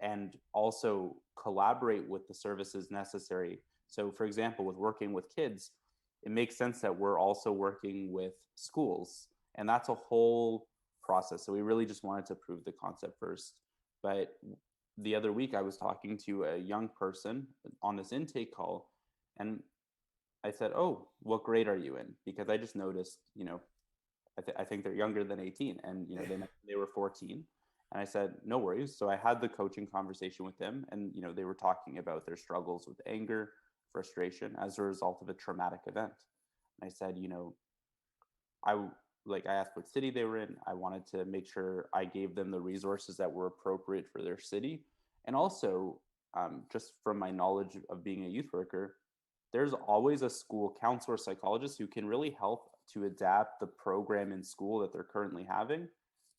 and also collaborate with the services necessary. So for example, with working with kids, it makes sense that we're also working with schools, and that's a whole process. So we really just wanted to prove the concept first. But the other week I was talking to a young person on this intake call, and I said, "Oh, what grade are you in?" Because I just noticed, I think they're younger than 18, and they were 14. And I said, "No worries." So I had the coaching conversation with them, and they were talking about their struggles with anger, frustration as a result of a traumatic event. And I said, I I asked what city they were in. I wanted to make sure I gave them the resources that were appropriate for their city, and also just from my knowledge of being a youth worker, there's always a school counselor psychologist who can really help to adapt the program in school that they're currently having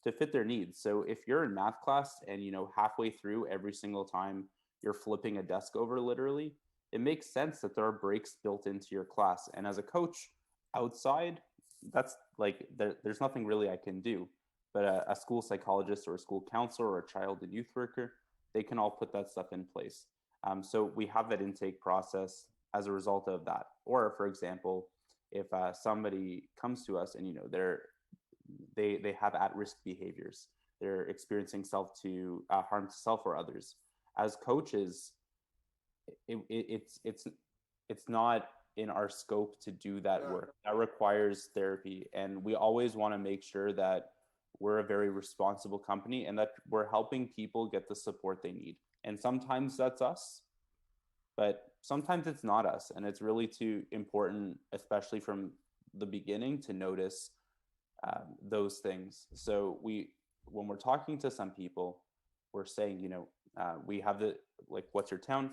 to fit their needs. So if you're in math class and halfway through every single time you're flipping a desk over literally, it makes sense that there are breaks built into your class. And as a coach outside, that's there's nothing really I can do. But a school psychologist or a school counselor or a child and youth worker, they can all put that stuff in place. So we have that intake process as a result of that. Or for example, if somebody comes to us and they have at-risk behaviors, they're experiencing harm to self or others. As coaches, it's not in our scope to do that work. That requires therapy, and we always want to make sure that we're a very responsible company and that we're helping people get the support they need. And sometimes that's us, but sometimes it's not us, and it's really too important, especially from the beginning, to notice those things. So when we're talking to some people, we're saying, we have what's your town?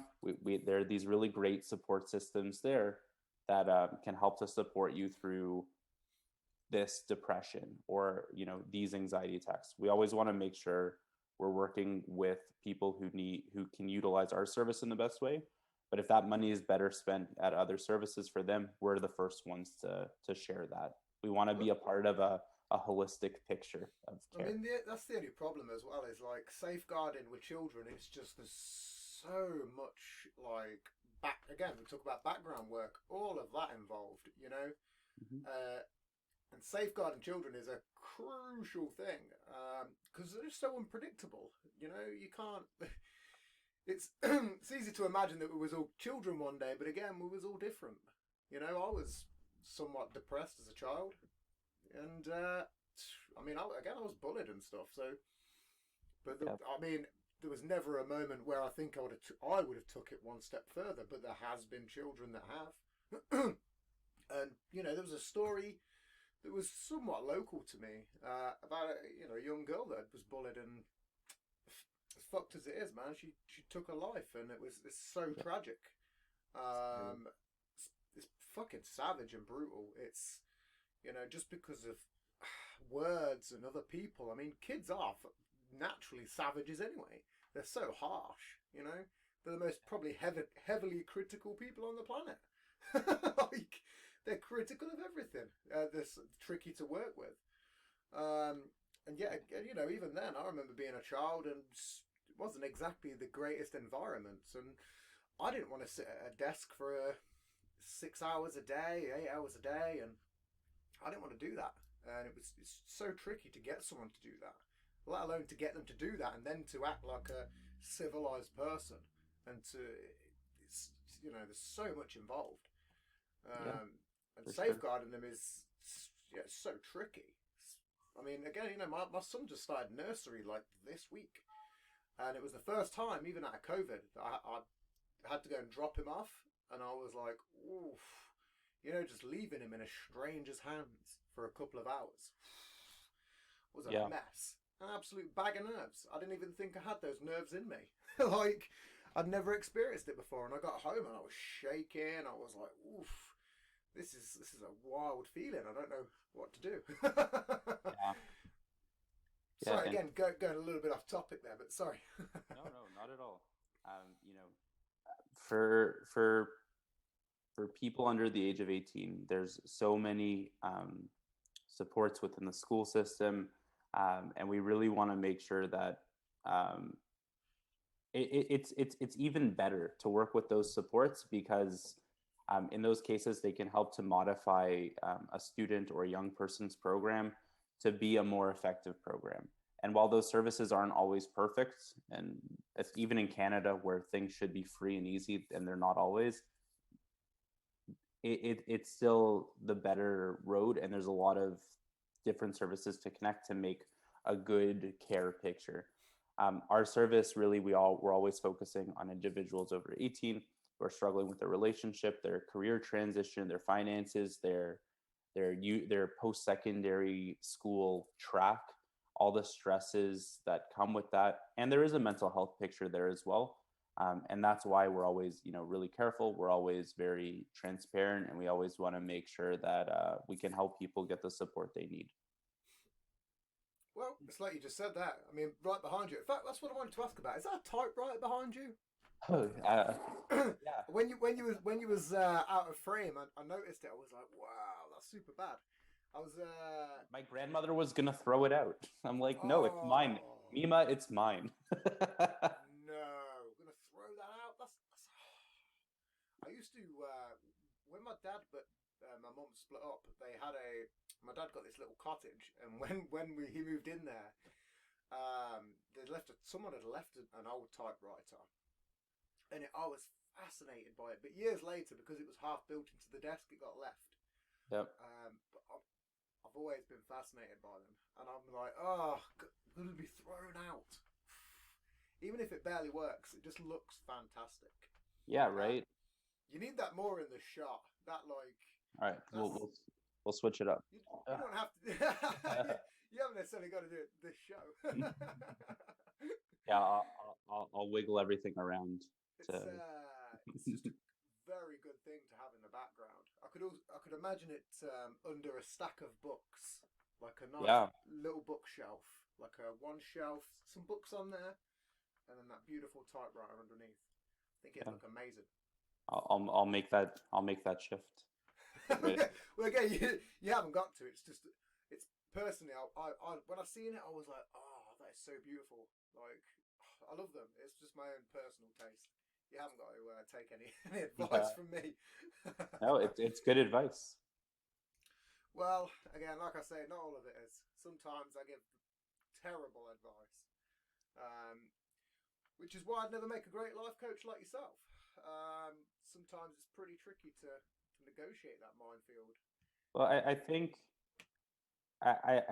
There are these really great support systems there that can help to support you through this depression or these anxiety attacks. We always want to make sure we're working with people who can utilize our service in the best way. But if that money is better spent at other services for them, we're the first ones to share that. We want to be a part of a holistic picture of care. I mean, that's the only problem as well, is like safeguarding with children. It's just there's so much again, we talk about background work, all of that involved, Mm-hmm. And safeguarding children is a crucial thing because they're so unpredictable. You can't. It's it's easy to imagine that we was all children one day, but again, we was all different. I was somewhat depressed as a child, and I was bullied and stuff. So, but I mean, there was never a moment where I think I would have took it one step further. But there has been children that have, and there was a story that was somewhat local to me about a young girl that was bullied, and as fucked as it is, man, she took her life, and it's so tragic. It's fucking savage and brutal. It's just because of words and other people. I mean, kids are naturally savages anyway. They're so harsh. They're the most probably heavily critical people on the planet. They're critical of everything. They're tricky to work with. And yet, you know, even then, I remember being a child and it wasn't exactly the greatest environments. And I didn't want to sit at a desk for 6 hours a day, 8 hours a day, and I didn't want to do that. And it's so tricky to get someone to do that, let alone to get them to do that and then to act like a civilized person. And it's, you know, there's so much involved. Yeah, And for sure. safeguarding them is, yeah, it's so tricky. I mean, again, you know, my son just started nursery like this week, and it was the first time, even out of COVID, that I had to go and drop him off, and I was like, oof, you know, just leaving him in a stranger's hands for a couple of hours was a Yeah. mess, an absolute bag of nerves. I didn't even think I had those nerves in me. Like, I'd never experienced it before, and I got home and I was shaking. I was like, oof, this is a wild feeling. I don't know what to do. Yeah. Yeah. Sorry, And again, going a little bit off topic there, but sorry. no, not at all. You know, for for for people under the age of 18, there's so many supports within the school system, and we really want to make sure that um, it's even better to work with those supports because in those cases they can help to modify a student or a young person's program to be a more effective program. And while those services aren't always perfect, and even in Canada where things should be free and easy and they're not always, it's still the better road, and there's a lot of different services to connect to make a good care picture. Our service really, we're always focusing on individuals over 18 who are struggling with their relationship, their career transition, their finances, their post-secondary school track, all the stresses that come with that, and there is a mental health picture there as well. And that's why we're always, really careful. We're always very transparent, and we always want to make sure that we can help people get the support they need. Well, it's like you just said that. I mean, right behind you. In fact, that's what I wanted to ask about. Is that a typewriter behind you? Oh, yeah. When you was out of frame, I noticed it. I was like, wow, that's super bad. I was My grandmother was gonna throw it out. I'm like, no, it's mine, oh Mima. It's mine. no, I'm gonna throw that out. That's I used to when my dad but my mum split up. My dad got this little cottage, and he moved in there, someone had left an old typewriter, and I was fascinated by it. But years later, because it was half built into the desk, it got left. Yep. But I've always been fascinated by them, and I'm like, oh, going to be thrown out. Even if it barely works, it just looks fantastic. Yeah. Right. You need that more in the shot. That like. All right. We'll switch it up. You don't have to. You haven't necessarily got to do it this show. Yeah. I'll wiggle everything around. It's just a very good thing to have in the background. I could imagine it under a stack of books, like a nice little bookshelf, like a one shelf, some books on there, and then that beautiful typewriter underneath. I think it'd look amazing. I'll make that shift. Well, again, you haven't got to. It's personally, I when I seen it, I was like, oh, that is so beautiful. Like, I love them. It's just my own personal taste. You haven't got to take any advice from me. No, it's good advice. Well, again, like I say, not all of it is. Sometimes I give terrible advice, which is why I'd never make a great life coach like yourself. Sometimes it's pretty tricky to negotiate that minefield. Well, I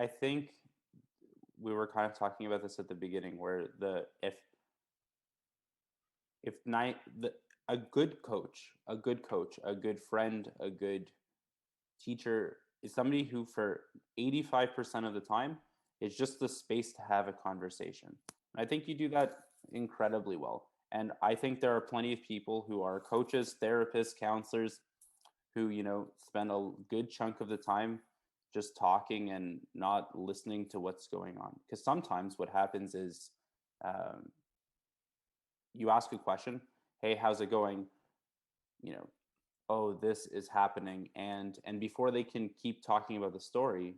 think we were kind of talking about this at the beginning, where a good coach, a good friend, a good teacher is somebody who, for 85% of the time, is just the space to have a conversation. I think you do that incredibly well. And I think there are plenty of people who are coaches, therapists, counselors who, spend a good chunk of the time just talking and not listening to what's going on. Because sometimes what happens is you ask a question, hey, how's it going? Oh, this is happening. And before they can keep talking about the story,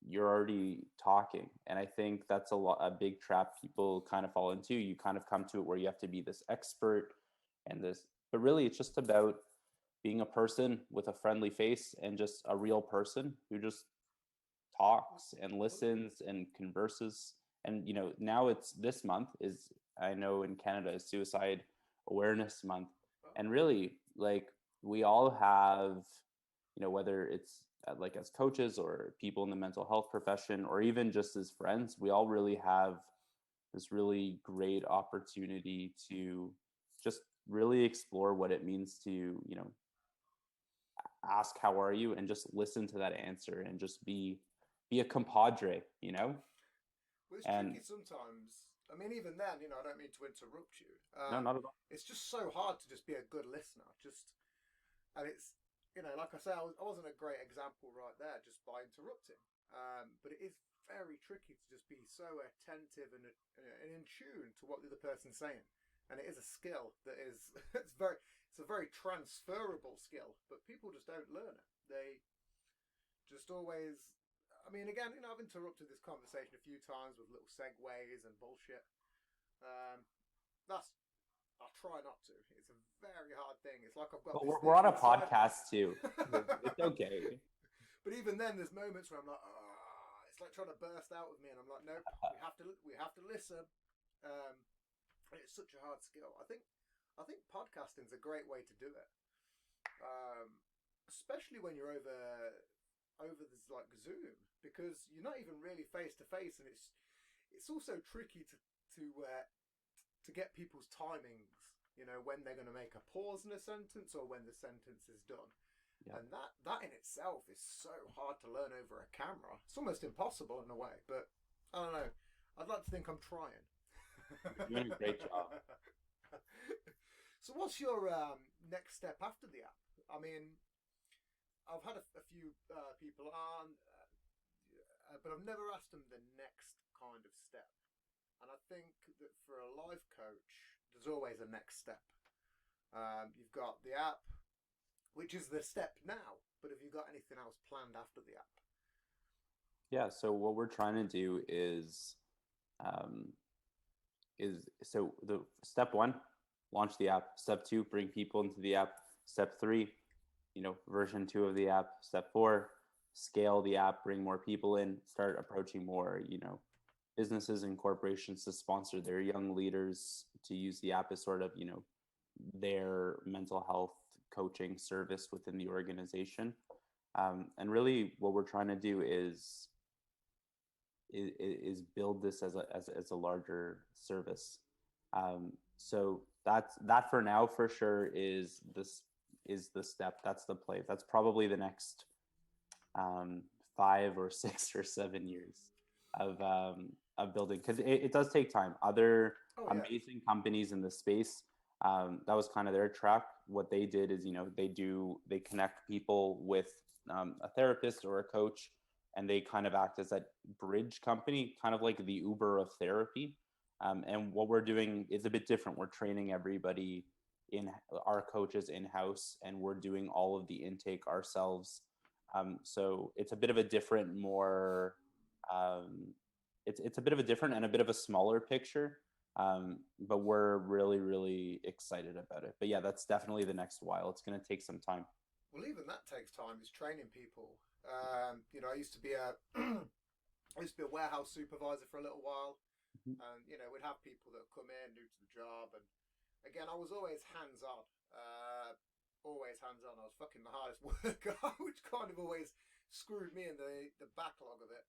you're already talking. And I think that's a big trap people kind of fall into. You kind of come to it where you have to be this expert and this, but really it's just about being a person with a friendly face and just a real person who just talks and listens and converses. And now it's this month is, I know in Canada, is Suicide Awareness Month. And really, like, we all have, whether it's like as coaches or people in the mental health profession or even just as friends, we all really have this really great opportunity to just really explore what it means to ask how are you and just listen to that answer and just be a compadre. Well, it's And tricky sometimes. I mean, even then, I don't mean to interrupt you. no, not at all. It's just so hard to just be a good listener. And it's, like I say, I wasn't a great example right there just by interrupting. But it is very tricky to just be so attentive and in tune to what the other person's saying. And it is a skill that is, it's a very transferable skill, but people just don't learn it. They just always, I mean, again, I've interrupted this conversation a few times with little segues and bullshit. I'll try not to. It's a very hard thing. It's like I've got. But we're on a podcast too. It's okay. But even then, there's moments where I'm like, it's like trying to burst out with me, and I'm like, nope, we have to listen. It's such a hard skill. I think podcasting's a great way to do it, especially when you're over this like Zoom, because you're not even really face to face, and it's also tricky to get people's timings. When they're going to make a pause in a sentence or when the sentence is done. Yeah. And that in itself is so hard to learn over a camera. It's almost impossible in a way, but I don't know. I'd like to think I'm trying. You're doing a great job. So what's your next step after the app? I mean, I've had a few people on, but I've never asked them the next kind of step. And I think that for a life coach, there's always a next step. You've got the app, which is the step now, but have you got anything else planned after the app? Yeah, so what we're trying to do is so the step 1, launch the app. Step 2, bring people into the app. Step 3, version 2 of the app. Step 4, scale the app, bring more people in, start approaching more, businesses and corporations to sponsor their young leaders to use the app as sort of, their mental health coaching service within the organization. And really what we're trying to do is build this as a larger service. So that for now, for sure, is the step. That's the play. That's probably the next 5 or 6 or 7 years of building, because it does take time. Other amazing companies in the space, that was kind of their track. What they did is, they connect people with a therapist or a coach, and they kind of act as that bridge company, kind of like the Uber of therapy. And what we're doing is a bit different. We're training everybody our coaches in-house, and we're doing all of the intake ourselves. So it's a bit of a different, more it's a bit of a different and a bit of a smaller picture, but we're really, really excited about it. But yeah, that's definitely the next while. It's going to take some time. Well, even that takes time, is training people. I used to be a warehouse supervisor for a little while, and we'd have people that come in new to the job, and again, I was always hands-on. I was fucking the hardest worker, which kind of always screwed me in the backlog of it,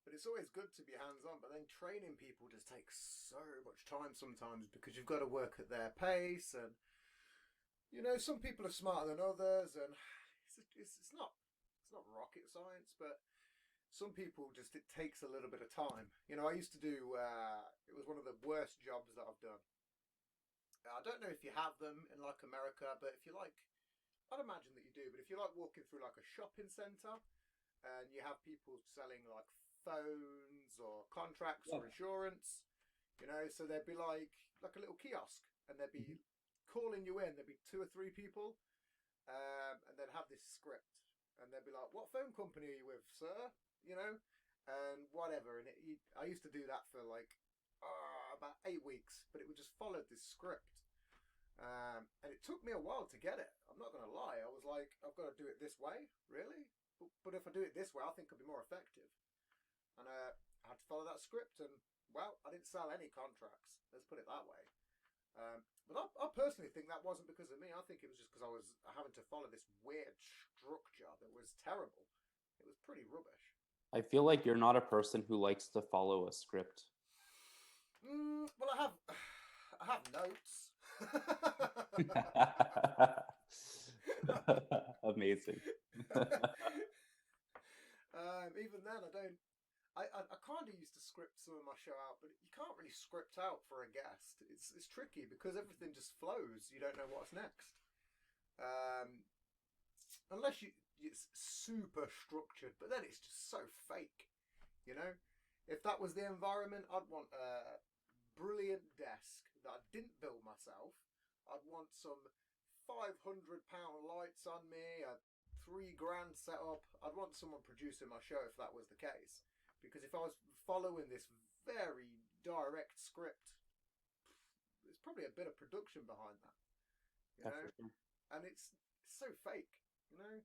but it's always good to be hands-on, but then training people just takes so much time sometimes, because you've got to work at their pace, and some people are smarter than others, and it's not rocket science, but some people just, it takes a little bit of time. I used to do, it was one of the worst jobs that I've done. I don't know if you have them in like America, but if you like, I'd imagine that you do, but if you like walking through like a shopping centre and you have people selling like phones or contracts or insurance, so there'd be like a little kiosk, and they'd be calling you in, there'd be 2 or 3 people, and they'd have this script, and they'd be like, "What phone company are you with, sir?" You know, and whatever. And I used to do that for like about 8 weeks, but it would just follow this script. And it took me a while to get it. I'm not going to lie. I was like, I've got to do it this way, really? But if I do it this way, I think it'll be more effective. And I had to follow that script, and well, I didn't sell any contracts. Let's put it that way. But I personally think that wasn't because of me. I think it was just because I was having to follow this weird structure that was terrible. It was pretty rubbish. I feel like you're not a person who likes to follow a script. Well, I have notes. Amazing. Even then, I don't. I kind of used to script some of my show out, but you can't really script out for a guest. It's tricky because everything just flows. You don't know what's next, unless it's super structured. But then it's just so fake, you know. If that was the environment, I'd want a brilliant desk that I didn't build myself. I'd want some £500 lights on me, a $3,000 setup. I'd want someone producing my show if that was the case. Because if I was following this very direct script, there's probably a bit of production behind that, you know. And it's so fake, you know.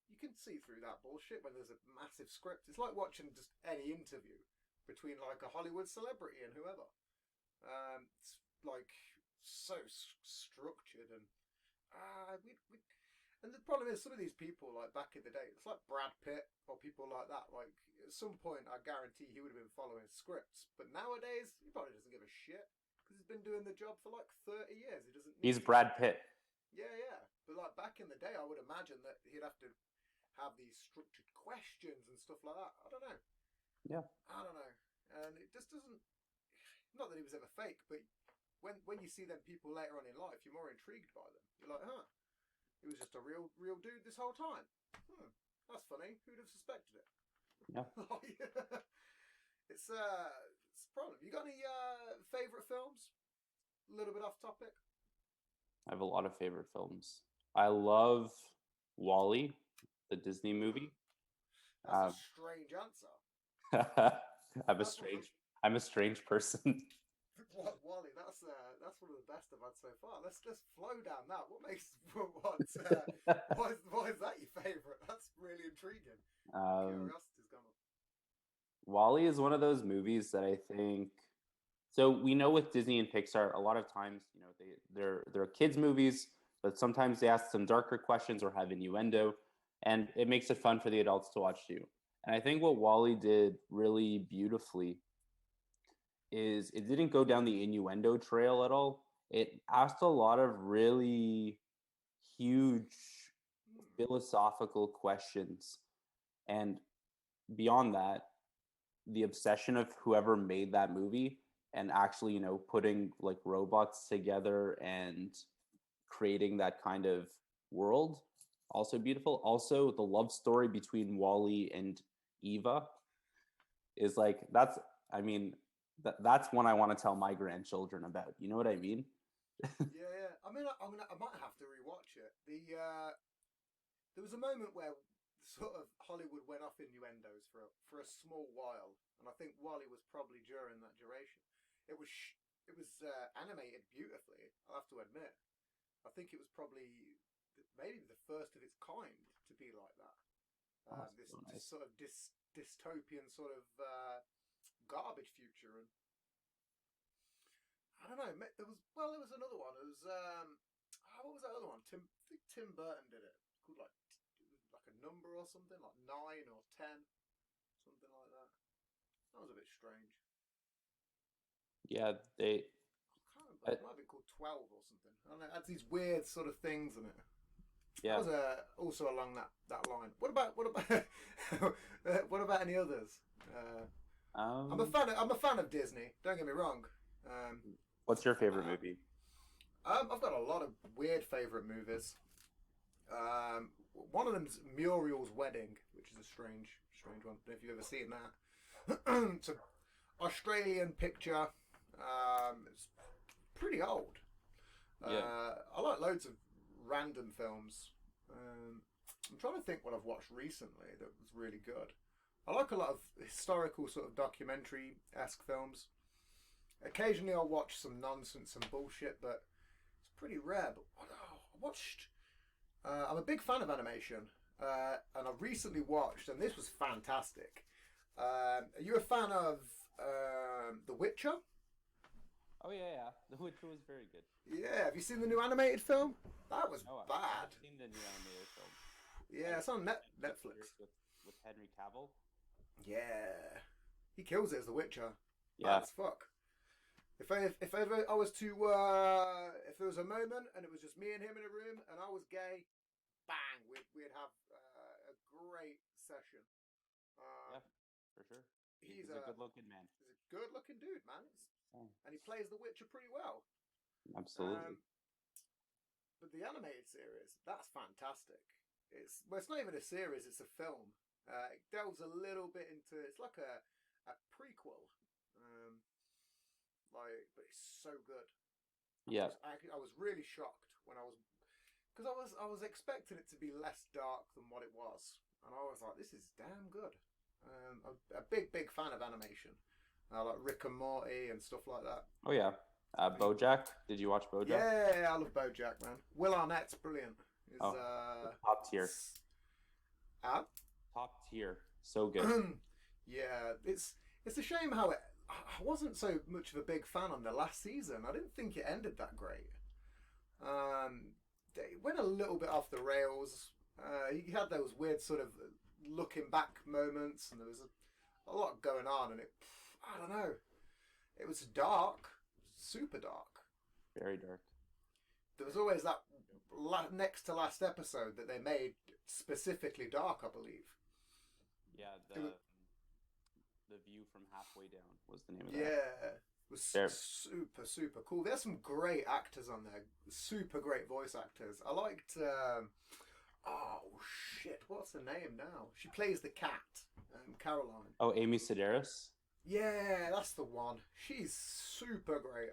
You can see through that bullshit when there's a massive script. It's like watching just any interview between like a Hollywood celebrity and whoever. It's like so structured, and and the problem is some of these people, like back in the day, it's like Brad Pitt or people like that. Like at some point, I guarantee he would have been following scripts, but nowadays he probably doesn't give a shit because he's been doing the job for like 30 years. He doesn't. He's Brad Pitt. Yeah. But like back in the day, I would imagine that he'd have to have these structured questions and stuff like that. I don't know. Yeah. I don't know, and it just doesn't. Not that he was ever fake, but when you see them people later on in life, you're more intrigued by them. You're like, huh, he was just a real dude this whole time. That's funny. Who'd have suspected it? Yeah. It's a problem. You got any favorite films? A little bit off topic. I have a lot of favorite films. I love WALL-E, the Disney movie. That's a strange answer. I'm a strange person. WALL-E, that's one of the best I've had so far. Let's flow down that. What makes why is that your favourite? That's really intriguing. Curiosity's gone up. WALL-E is one of those movies that I think. So we know with Disney and Pixar, a lot of times, you know, they're kids movies, but sometimes they ask some darker questions or have innuendo, and it makes it fun for the adults to watch too. And I think what WALL-E did really beautifully is it didn't go down the innuendo trail at all. It asked a lot of really huge philosophical questions. And beyond that, the obsession of whoever made that movie and actually, you know, putting like robots together and creating that kind of world, also beautiful. Also, the love story between WALL-E and Eva is like, that's one I want to tell my grandchildren about. You know what I mean? Yeah. I mean, I might have to rewatch it. There was a moment where sort of Hollywood went off innuendos for a small while, and I think WALL-E was probably during that duration. It was animated beautifully. I'll have to admit. I think it was probably maybe the first of its kind to be like that. This sort of dystopian sort of garbage future, and I don't know. There was another one. It was what was that other one? I think Tim Burton did it. Called like a number or something, like 9 or 10, something like that. That was a bit strange. Yeah, I can't remember. It might have been called 12 or something. I don't know. It had these weird sort of things in it. Yeah. That was also along that line. What about what about any others? I'm a fan of Disney. Don't get me wrong. What's your favorite movie? I've got a lot of weird favorite movies. One of them's Muriel's Wedding, which is a strange one. I don't know if you've ever seen that. It's an Australian picture. It's pretty old. Yeah. I like loads of random films. I'm trying to think what I've watched recently that was really good. I like a lot of historical sort of documentary-esque films. Occasionally I'll watch some nonsense and bullshit, but it's pretty rare. But I watched. I'm a big fan of animation, and I've recently watched, and this was fantastic. Are you a fan of The Witcher? Oh yeah. The Witcher was very good. Yeah, have you seen the new animated film? That was No, bad. I've seen the new animated film. Yeah, it's on Netflix. With Henry Cavill. Yeah, he kills it as the Witcher. Yeah. Bad as fuck. If ever I was to if there was a moment and it was just me and him in a room and I was gay, bang, we'd have a great session. Yeah, for sure. He's a good-looking man. He's a good-looking dude, man. And he plays the Witcher pretty well. Absolutely. But the animated series, that's fantastic. It's not even a series; it's a film. It delves a little bit into. It's like a prequel, but it's so good. Yeah. I was really shocked when because I was expecting it to be less dark than what it was, and I was like, this is damn good. A big fan of animation. Like Rick and Morty and stuff like that. Oh yeah. BoJack. Did you watch BoJack? Yeah, I love BoJack, man. Will Arnett's brilliant. Top tier. Top tier. So good. Yeah, it's a shame how I wasn't so much of a big fan on the last season. I didn't think it ended that great. They went a little bit off the rails. He had those weird sort of looking back moments, and there was a lot going on, and I don't know. It was dark, super dark. Very dark. There was always that next to last episode that they made specifically dark, I believe. Yeah, the view from halfway down was the name of that. Yeah, it was super cool. There's some great actors on there, super great voice actors. I liked. Oh shit! What's her name now? She plays the cat, Caroline. Oh, Amy Sedaris. Yeah, that's the one. She's super great.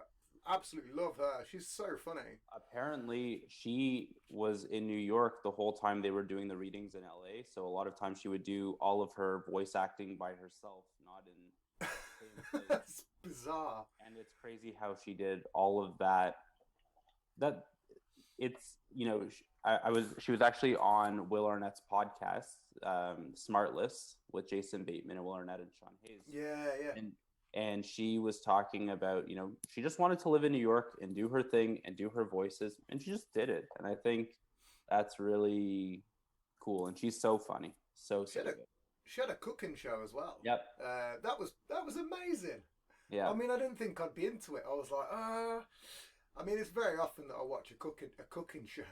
Absolutely love her. She's so funny. Apparently, she was in New York the whole time they were doing the readings in LA. So a lot of times she would do all of her voice acting by herself, not in the same place. That's bizarre. And it's crazy how she did all of that. That it's she was actually on Will Arnett's podcast, Smartless, with Jason Bateman and Will Arnett and Sean Hayes. Yeah. And she was talking about, she just wanted to live in New York and do her thing and do her voices, and she just did it. And I think that's really cool. And she's so funny, so good. She had a cooking show as well. Yep. That was amazing. Yeah. I mean, I didn't think I'd be into it. I was like, I mean, it's very often that I watch a cooking show.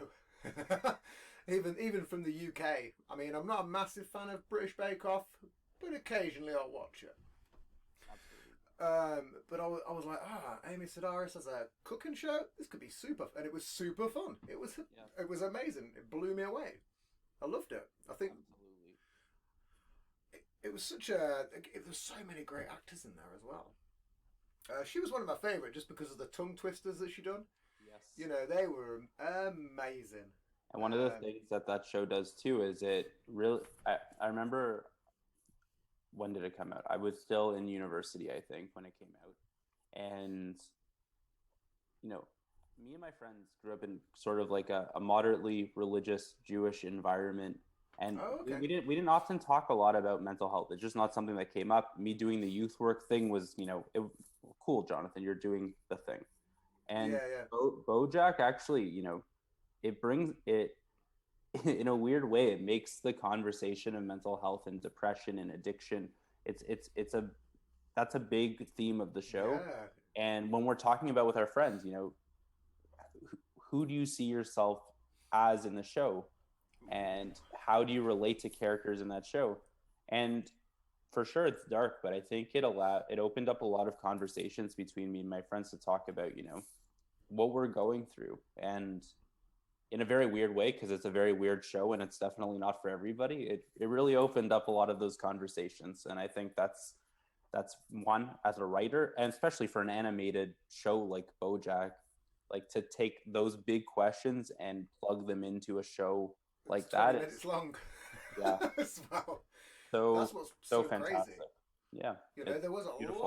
even from the UK. I mean, I'm not a massive fan of British Bake Off, but occasionally I'll watch it. But I was like, Amy Sedaris has a cooking show. This could be super, and it was super fun. It was amazing. It blew me away. I loved it. I think absolutely. It was such a. There was so many great actors in there as well. She was one of my favorite just because of the tongue twisters that she done. Yes. They were amazing. And one of the things that show does too is it really. I remember. When did it come out? I was still in university, I think, when it came out. And, me and my friends grew up in sort of like a moderately religious Jewish environment. And we didn't often talk a lot about mental health. It's just not something that came up. Me doing the youth work thing was, cool, Jonathan, you're doing the thing. And BoJack actually, it brings it, in a weird way, it makes the conversation of mental health and depression and addiction. That's a big theme of the show. Yeah. And when we're talking about with our friends, who do you see yourself as in the show, and how do you relate to characters in that show? And for sure, it's dark, but I think it opened up a lot of conversations between me and my friends to talk about, what we're going through, and in a very weird way, because it's a very weird show and it's definitely not for everybody. It really opened up a lot of those conversations. And I think that's one, as a writer, and especially for an animated show like BoJack, like to take those big questions and plug them into a show Like It's 20 that minutes is, long. yeah, As well. so That's what's so so crazy. fantastic. Yeah, You know, it's there was a beautiful.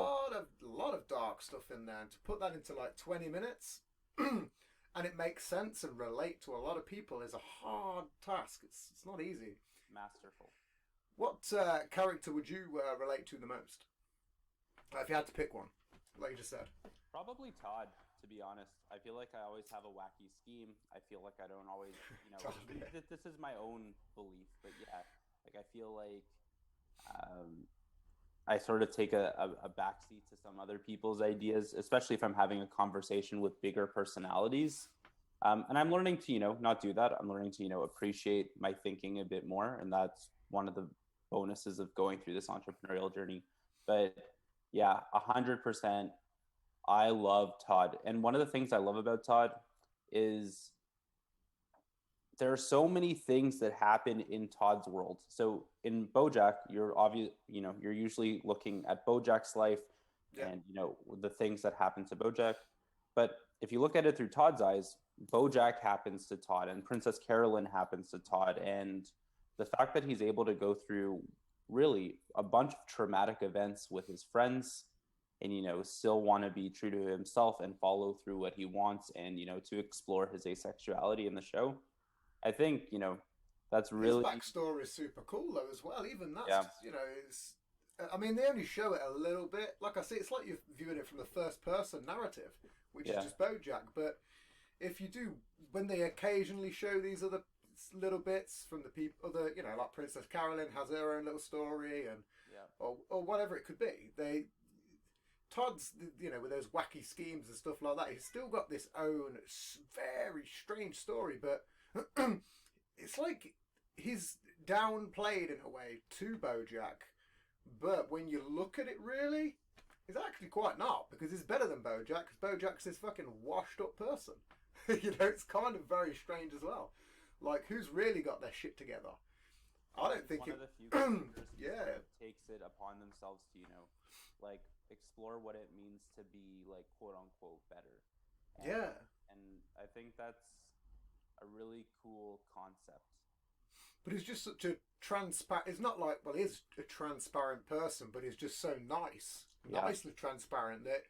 lot of dark stuff in there, and to put that into like 20 minutes, and it makes sense and relate to a lot of people is a hard task. It's not easy. Masterful. What character would you relate to the most? If you had to pick one, like you just said. Probably Todd, to be honest. I feel like I always have a wacky scheme. I feel like I don't always, Todd, yeah. this is my own belief, but yeah, like I feel like I sort of take a backseat to some other people's ideas, especially if I'm having a conversation with bigger personalities. And I'm learning to, not do that. I'm learning to, appreciate my thinking a bit more. And that's one of the bonuses of going through this entrepreneurial journey. But yeah, 100%. I love Todd. And one of the things I love about Todd is there are so many things that happen in Todd's world. So in BoJack, you're usually looking at BoJack's life Yeah. and the things that happen to BoJack. But if you look at it through Todd's eyes, BoJack happens to Todd and Princess Carolyn happens to Todd, and the fact that he's able to go through really a bunch of traumatic events with his friends and still want to be true to himself and follow through what he wants and to explore his asexuality in the show. I think that's His really, backstory is super cool though as well. Even that's yeah, it's. I mean, they only show it a little bit. Like I say, it's like you're viewing it from the first person narrative, which yeah, is just BoJack. But if you do, when they occasionally show these other little bits from the people, like Princess Carolyn has her own little story, and yeah, or whatever it could be, Todd's, with those wacky schemes and stuff like that, he's still got this own very strange story, but it's like he's downplayed in a way to BoJack. But when you look at it really, he's actually quite not, because he's better than BoJack, because BoJack's this fucking washed up person. It's kind of very strange as well. Like, who's really got their shit together? I don't think one it. of the few characters who Yeah. sort of takes it upon themselves to like explore what it means to be like quote unquote better. And, Yeah. and I think that's a really cool concept. But he's just such a transparent. It's not like, well, he's a transparent person, but he's just so nice, nicely transparent that,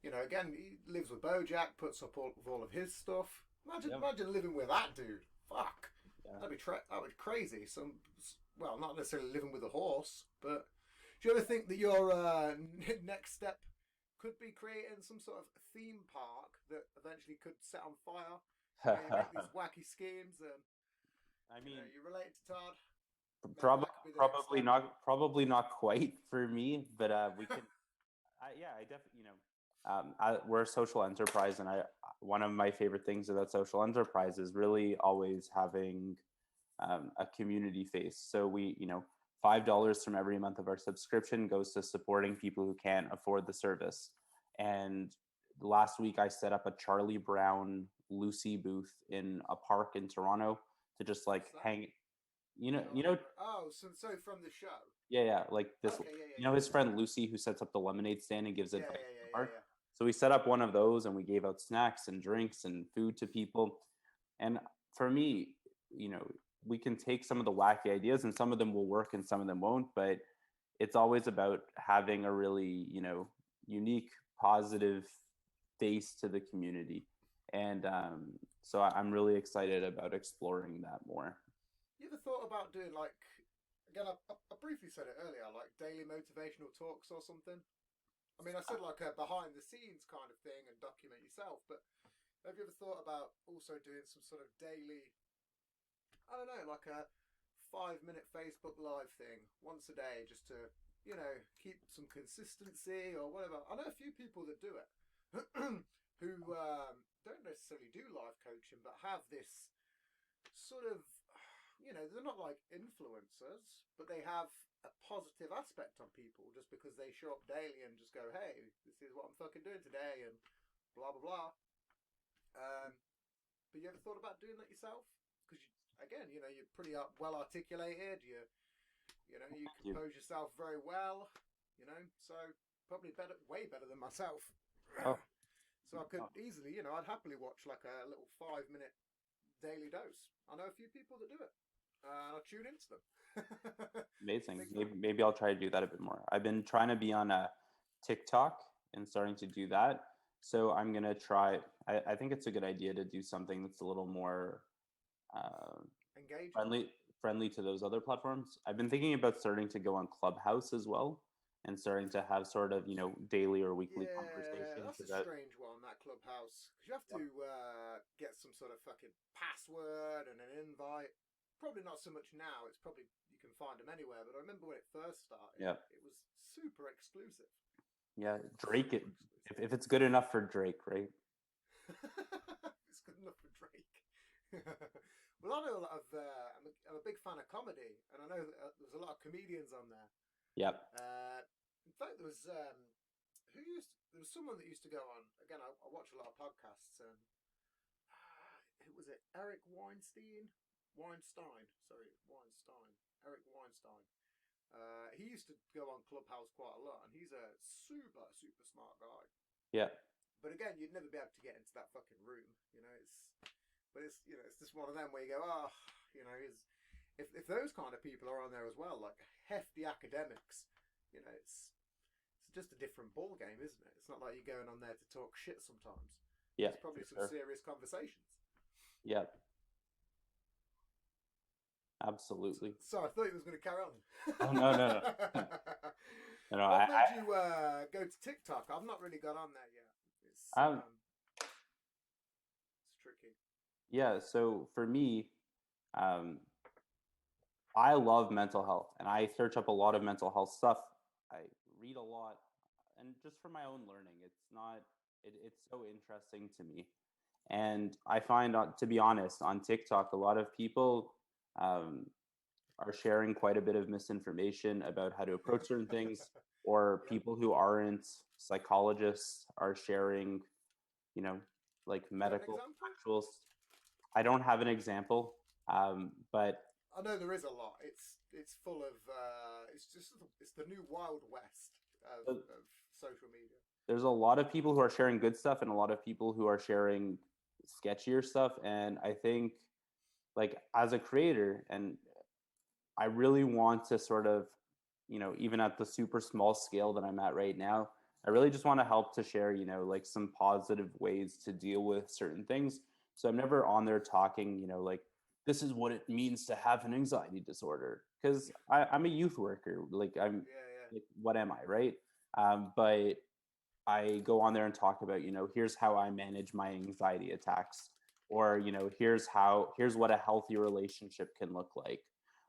again, he lives with BoJack, puts up all of his stuff. Imagine living with that dude. Fuck, Yeah. that'd be crazy. Well, not necessarily living with a horse, but do you ever think that your next step could be creating some sort of theme park that eventually could set on fire? You make these wacky schemes and. I mean, You related to Todd? probably not quite for me, but we can. I definitely, we're a social enterprise, and one of my favorite things about social enterprise is really always having a community face. So we, $5 from every month of our subscription goes to supporting people who can't afford the service. And last week I set up a Charlie Brown Lucy booth in a park in Toronto to just like hang, Oh, so from the show. yeah, like this, Okay, yeah, his friend Lucy who sets up the lemonade stand and gives yeah, advice yeah, in the yeah, park. yeah. So we set up one of those and we gave out snacks and drinks and food to people. And for me, we can take some of the wacky ideas and some of them will work and some of them won't, but it's always about having a really, unique, positive face to the community. And so I'm really excited about exploring that more. You ever thought about doing again? I briefly said it earlier, like daily motivational talks or something. I mean, I said like a behind the scenes kind of thing and document yourself, but have you ever thought about also doing some sort of daily? I don't know, like a 5-minute Facebook Live thing once a day, just to keep some consistency or whatever. I know a few people that do it who don't necessarily do life coaching, but have this sort of they're not like influencers, but they have a positive aspect on people just because they show up daily and just go, hey, this is what I'm fucking doing today and blah blah blah. But you ever thought about doing that yourself? Because again, you're pretty well articulated. You compose yourself very well. So probably way better than myself. Oh. So I could easily, I'd happily watch like a little 5-minute daily dose. I know a few people that do it. I'll tune into them. Amazing. Big fan. Maybe I'll try to do that a bit more. I've been trying to be on a TikTok and starting to do that. So I'm gonna try. I think it's a good idea to do something that's a little more Engaging. friendly to those other platforms. I've been thinking about starting to go on Clubhouse as well, and starting to have sort of daily or weekly Yeah, conversations that's a about. strange one, that Clubhouse. 'Cause you have to get some sort of fucking password and an invite. Probably not so much now. It's probably, you can find them anywhere. But I remember when it first started, Yeah. it was super exclusive. Yeah, Drake. Super exclusive. If it's good enough for Drake, right? It's good enough for Drake. Well, I know a lot of. I'm a big fan of comedy, and I know there's a lot of comedians on there. Yep. In fact, there was there was someone that used to go on. Again, I watch a lot of podcasts, and who was it? Eric Weinstein. Eric Weinstein. He used to go on Clubhouse quite a lot, and he's a super smart guy. Yeah. But again, you'd never be able to get into that fucking room. It's just one of them where you go, if those kind of people are on there as well, like hefty academics, it's just a different ball game, isn't it? It's not like you're going on there to talk shit sometimes. Yeah. It's probably some serious conversations. Yeah. Absolutely. So I thought he was going to carry on. Oh, no. What made you go to TikTok? I've not really got on there yet. It's tricky. Yeah. So for me, I love mental health, and I search up a lot of mental health stuff. I read a lot, and just for my own learning, it's so interesting to me. And I find, to be honest, on TikTok, a lot of people are sharing quite a bit of misinformation about how to approach certain things, or Yep. people who aren't psychologists are sharing, like medical actuals. I don't have an example, but I know there is a lot. It's full of it's the new Wild West of social media. there's a lot of people who are sharing good stuff and a lot of people who are sharing sketchier stuff. And I think, like, as a creator, and I really want to sort of, even at the super small scale that I'm at right now, I really just want to help to share, like some positive ways to deal with certain things. So I'm never on there talking, like, this is what it means to have an anxiety disorder, because I'm a youth worker. Like, I'm, like, what am I, right? But I go on there and talk about, here's how I manage my anxiety attacks, or, here's what a healthy relationship can look like.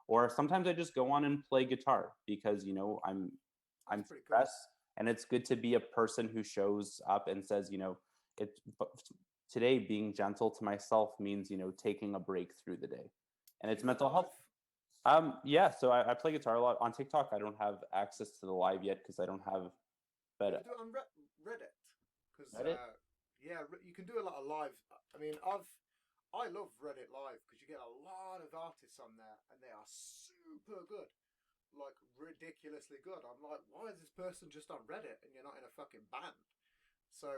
Or sometimes I just go on and play guitar because, I'm stressed, and it's good to be a person who shows up and says, today being gentle to myself means, taking a break through the day, and it's mental health. Yeah, so I play guitar a lot on TikTok. I don't have access to the live yet because I don't have. But do it on Reddit, because you can do a lot of live. I mean, I love Reddit Live because you get a lot of artists on there, and they are super good, like ridiculously good. I'm like, why is this person just on Reddit and you're not in a fucking band? So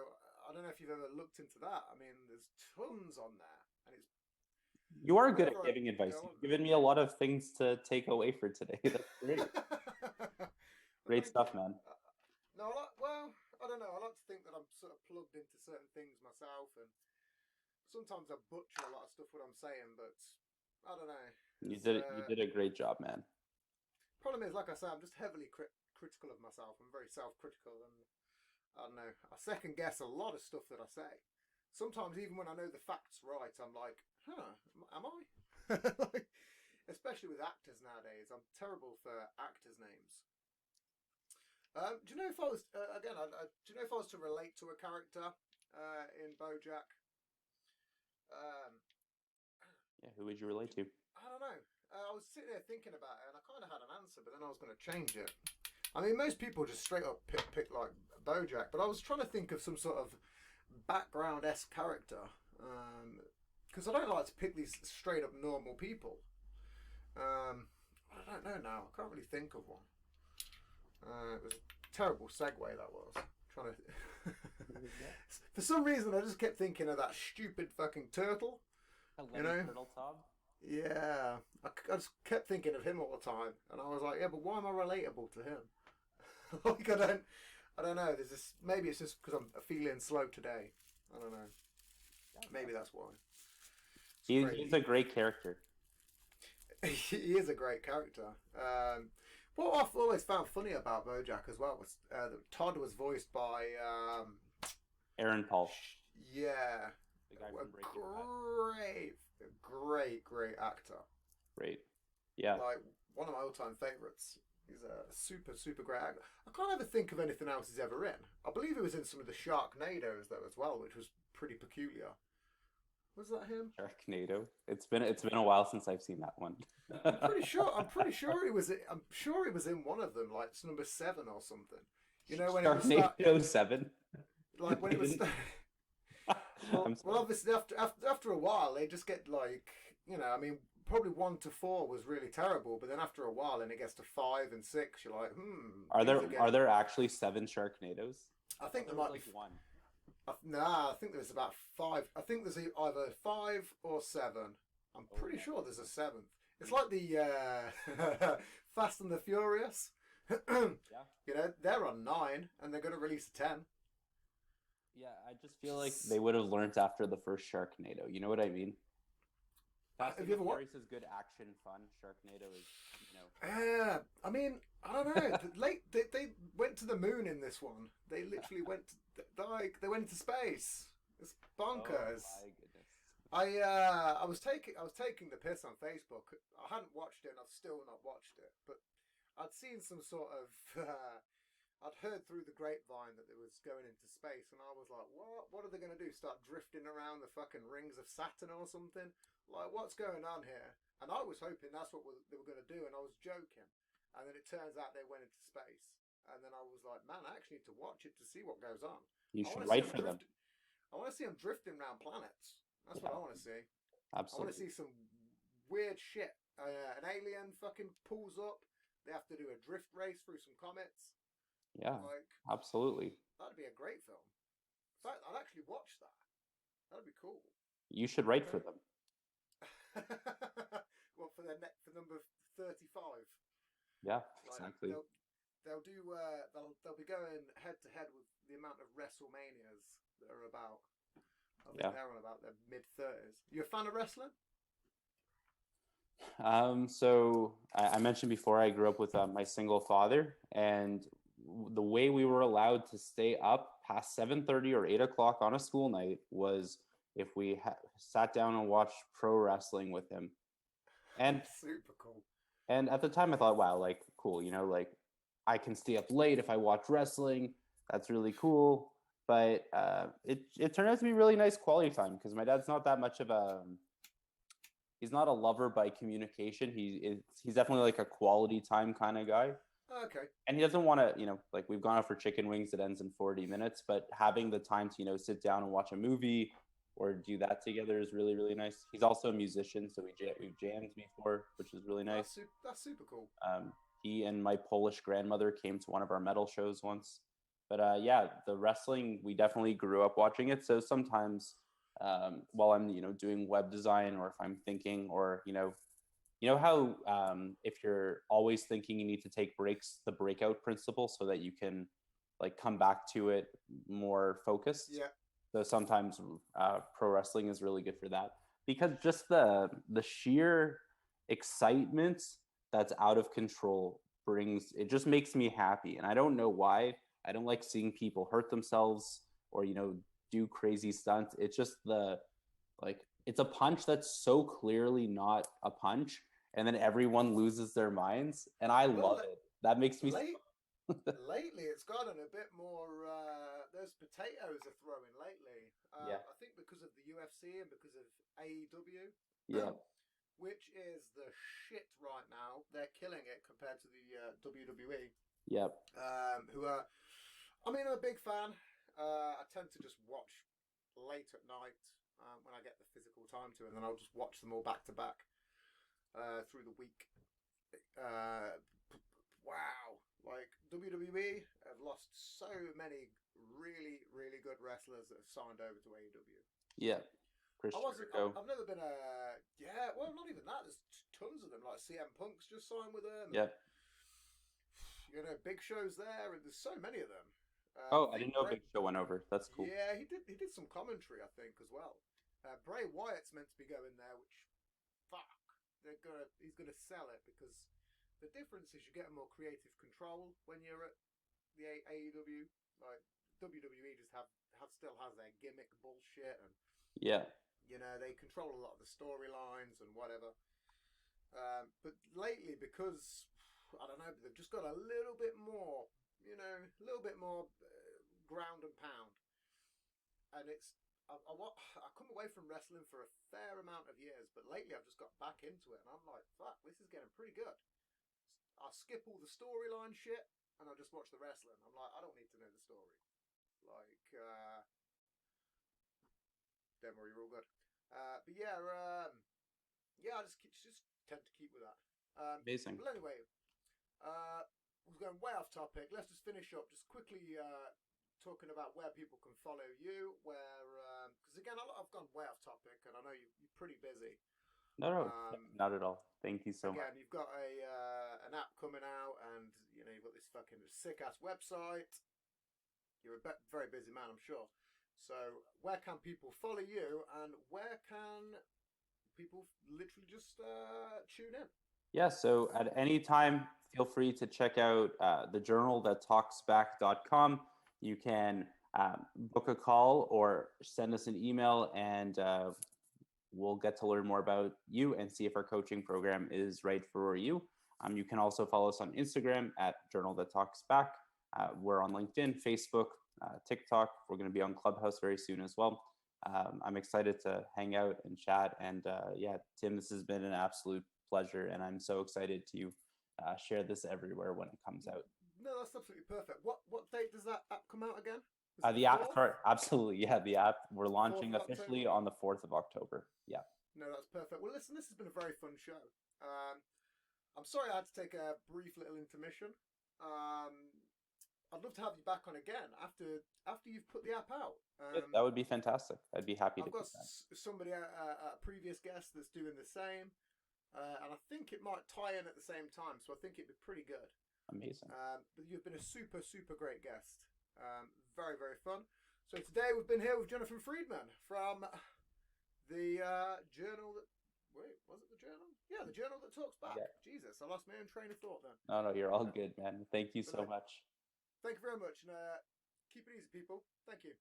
I don't know if you've ever looked into that. I mean, there's tons on there, and it's. You are good at giving advice. You've given me a lot of things to take away for today. That's great. Great stuff, man. No, I don't know. I like to think that I'm sort of plugged into certain things myself, and sometimes I butcher a lot of stuff what I'm saying, but I don't know. You did a great job, man. Problem is, like I say, I'm just heavily critical of myself. I'm very self-critical, and I don't know. I second guess a lot of stuff that I say. Sometimes, even when I know the facts right, I'm like, am I? Especially with actors nowadays. I'm terrible for actors' names. Do you know if I was do you know if I was to relate to a character in BoJack? Yeah, who would you relate to? I don't know. I was sitting there thinking about it, and I kind of had an answer, but then I was going to change it. I mean, most people just straight up pick like BoJack, but I was trying to think of some sort of background-esque character, because I don't like to pick these straight up normal people. I don't know now. I can't really think of one. It was a terrible segue, that was. Trying to. For some reason, I just kept thinking of that stupid fucking turtle. You Lenny know? Turtletop. Yeah, I just kept thinking of him all the time, and I was like, yeah, but why am I relatable to him? Like I don't know. There's this. Maybe it's just because I'm feeling slow today. I don't know. Yeah, Maybe that's why. It's he's a crazy. great character. He is a great character. What I've always found funny about BoJack as well was that Todd was voiced by Aaron Paul, yeah, the guy a from Breaking Bad. great actor. Great. Yeah. Like one of my all-time favorites. He's a super great actor. I can't ever think of anything else he's ever in. I believe he was in some of the Sharknadoes though as well, which was pretty peculiar. Was that him? Sharknado. It's been a while since I've seen that one. I'm pretty sure he was. I'm sure he was in one of them, like it's number 7 or something. You know when it was Sharknado 7. like when it was. Well, obviously after a while they just get like I mean probably 1 to 4 was really terrible, but then after a while and it gets to 5 and 6, you're like Are there actually 7 Sharknadoes? I think there was might like be one. Nah, I think there's about 5. I think there's either 5 or 7. I'm pretty yeah. sure there's a 7th. It's like the Fast and the Furious. Yeah. They're on 9 and they're going to release a 10. Yeah, I just feel like they would have learned after the first Sharknado. You know what I mean? Fast Have and you the ever watched? Furious is good action, fun. Sharknado is, I mean, I don't know. They went to the moon in this one. They literally went they went into space. It's bonkers. Oh my goodness. I was taking the piss on Facebook. I hadn't watched it, and I've still not watched it. But I'd seen some sort of. I'd heard through the grapevine that it was going into space, and I was like, "What? What are they going to do? Start drifting around the fucking rings of Saturn or something? Like, what's going on here?" And I was hoping that's what they were going to do, and I was joking. And then it turns out they went into space, and then I was like, "Man, I actually need to watch it to see what goes on." You I should want to see write them for them. I want to see them drifting around planets. That's what I want to see. I want to Absolutely. see some weird shit. An alien fucking pulls up. They have to do a drift race through some comets. Yeah, Like, absolutely. that'd be a great film. In fact, I'd actually watch that. That'd be cool. You should write for them. Well, for number 35. Yeah, Like, exactly. they'll do. They'll be going head to head with the amount of WrestleManias that are about. I think they're on about their mid-30s. You a fan of wrestling? So I mentioned before I grew up with my single father, and the way we were allowed to stay up past 7:30 or 8 o'clock on a school night was if we sat down and watched pro wrestling with him. And super cool. And at the time I thought, wow, like cool, like I can stay up late if I watch wrestling. That's really cool. But it turned out to be really nice quality time because my dad's not that much of he's not a lover by communication. He's definitely like a quality time kind of guy. Okay. And he doesn't want to, like we've gone out for chicken wings that ends in 40 minutes, but having the time to, sit down and watch a movie or do that together is really, really nice. He's also a musician, so we've jammed before, which is really nice. That's super cool. He and my Polish grandmother came to one of our metal shows once. But yeah, the wrestling, we definitely grew up watching it. So sometimes while I'm, doing web design or if I'm thinking or, how if you're always thinking you need to take breaks, the breakout principle so that you can like come back to it more focused. Yeah. So sometimes pro wrestling is really good for that because just the sheer excitement that's out of control it just makes me happy. And I don't know why. I don't like seeing people hurt themselves or, do crazy stunts. It's just it's a punch that's so clearly not a punch. And then everyone loses their minds. And I love it. That makes me... Lately, it's gotten a bit more... those potatoes are throwing lately. Yeah. I think because of the UFC and because of AEW. Yeah. Which is the shit right now. They're killing it compared to the WWE. Yep. Who are... I mean, I'm a big fan. I tend to just watch late at night when I get the physical time to, and then I'll just watch them all back to back through the week. Wow. Like, WWE have lost so many really, really good wrestlers that have signed over to AEW. Yeah. Chris I've, Jericho. I've never been a well, not even that. There's tons of them. Like CM Punk's just signed with them. Yep. Big shows there, and there's so many of them. Oh, I didn't know Big Show went over. That's cool. Yeah, he did. He did some commentary, I think, as well. Bray Wyatt's meant to be going there, which he's gonna sell it because the difference is you get a more creative control when you're at the AEW. Like WWE just still has their gimmick bullshit, and yeah, they control a lot of the storylines and whatever. But lately, because I don't know, they've just got a little bit more, a little bit more ground and pound. And I come away from wrestling for a fair amount of years, but lately I've just got back into it, and I'm like, fuck, this is getting pretty good. I'll skip all the storyline shit, and I'll just watch the wrestling. I'm like, I don't need to know the story. Like, don't worry, you're all good. But yeah, I just tend to keep with that. amazing. But anyway, we're going way off topic. Let's just finish up just quickly talking about where people can follow you. Because again, I've gone way off topic, and I know you're pretty busy. No, not at all. Thank you so much. Again, you've got an app coming out, and you've got this fucking sick ass website. You're a very busy man, I'm sure. So, where can people follow you, and where can people literally just tune in? Yeah, so at any time, feel free to check out thejournalthattalksback.com. You can book a call or send us an email, and we'll get to learn more about you and see if our coaching program is right for you. You can also follow us on Instagram at Journal That Talks Back. We're on LinkedIn, Facebook, TikTok. We're going to be on Clubhouse very soon as well. I'm excited to hang out and chat. And Tim, this has been an absolute pleasure, and I'm so excited to share this everywhere when it comes out. No, that's absolutely perfect. What date does that app come out again? The app, absolutely, yeah. The app we're launching officially on the 4th of October. Yeah. No, that's perfect. Well, listen, this has been a very fun show. I'm sorry I had to take a brief little intermission. I'd love to have you back on again after you've put the app out. That would be fantastic. I'd be happy to. I've got somebody, a previous guest, that's doing the same, and I think it might tie in at the same time. So I think it'd be pretty good. Amazing. But you've been a super, super great guest. Very, very fun. So today we've been here with Jonathan Friedman from the journal that... Wait, was it the journal? Yeah, the journal that talks back. Yeah. Jesus, I lost my own train of thought then. No, you're all good, man. Thank you so much. Thank you very much. And keep it easy, people. Thank you.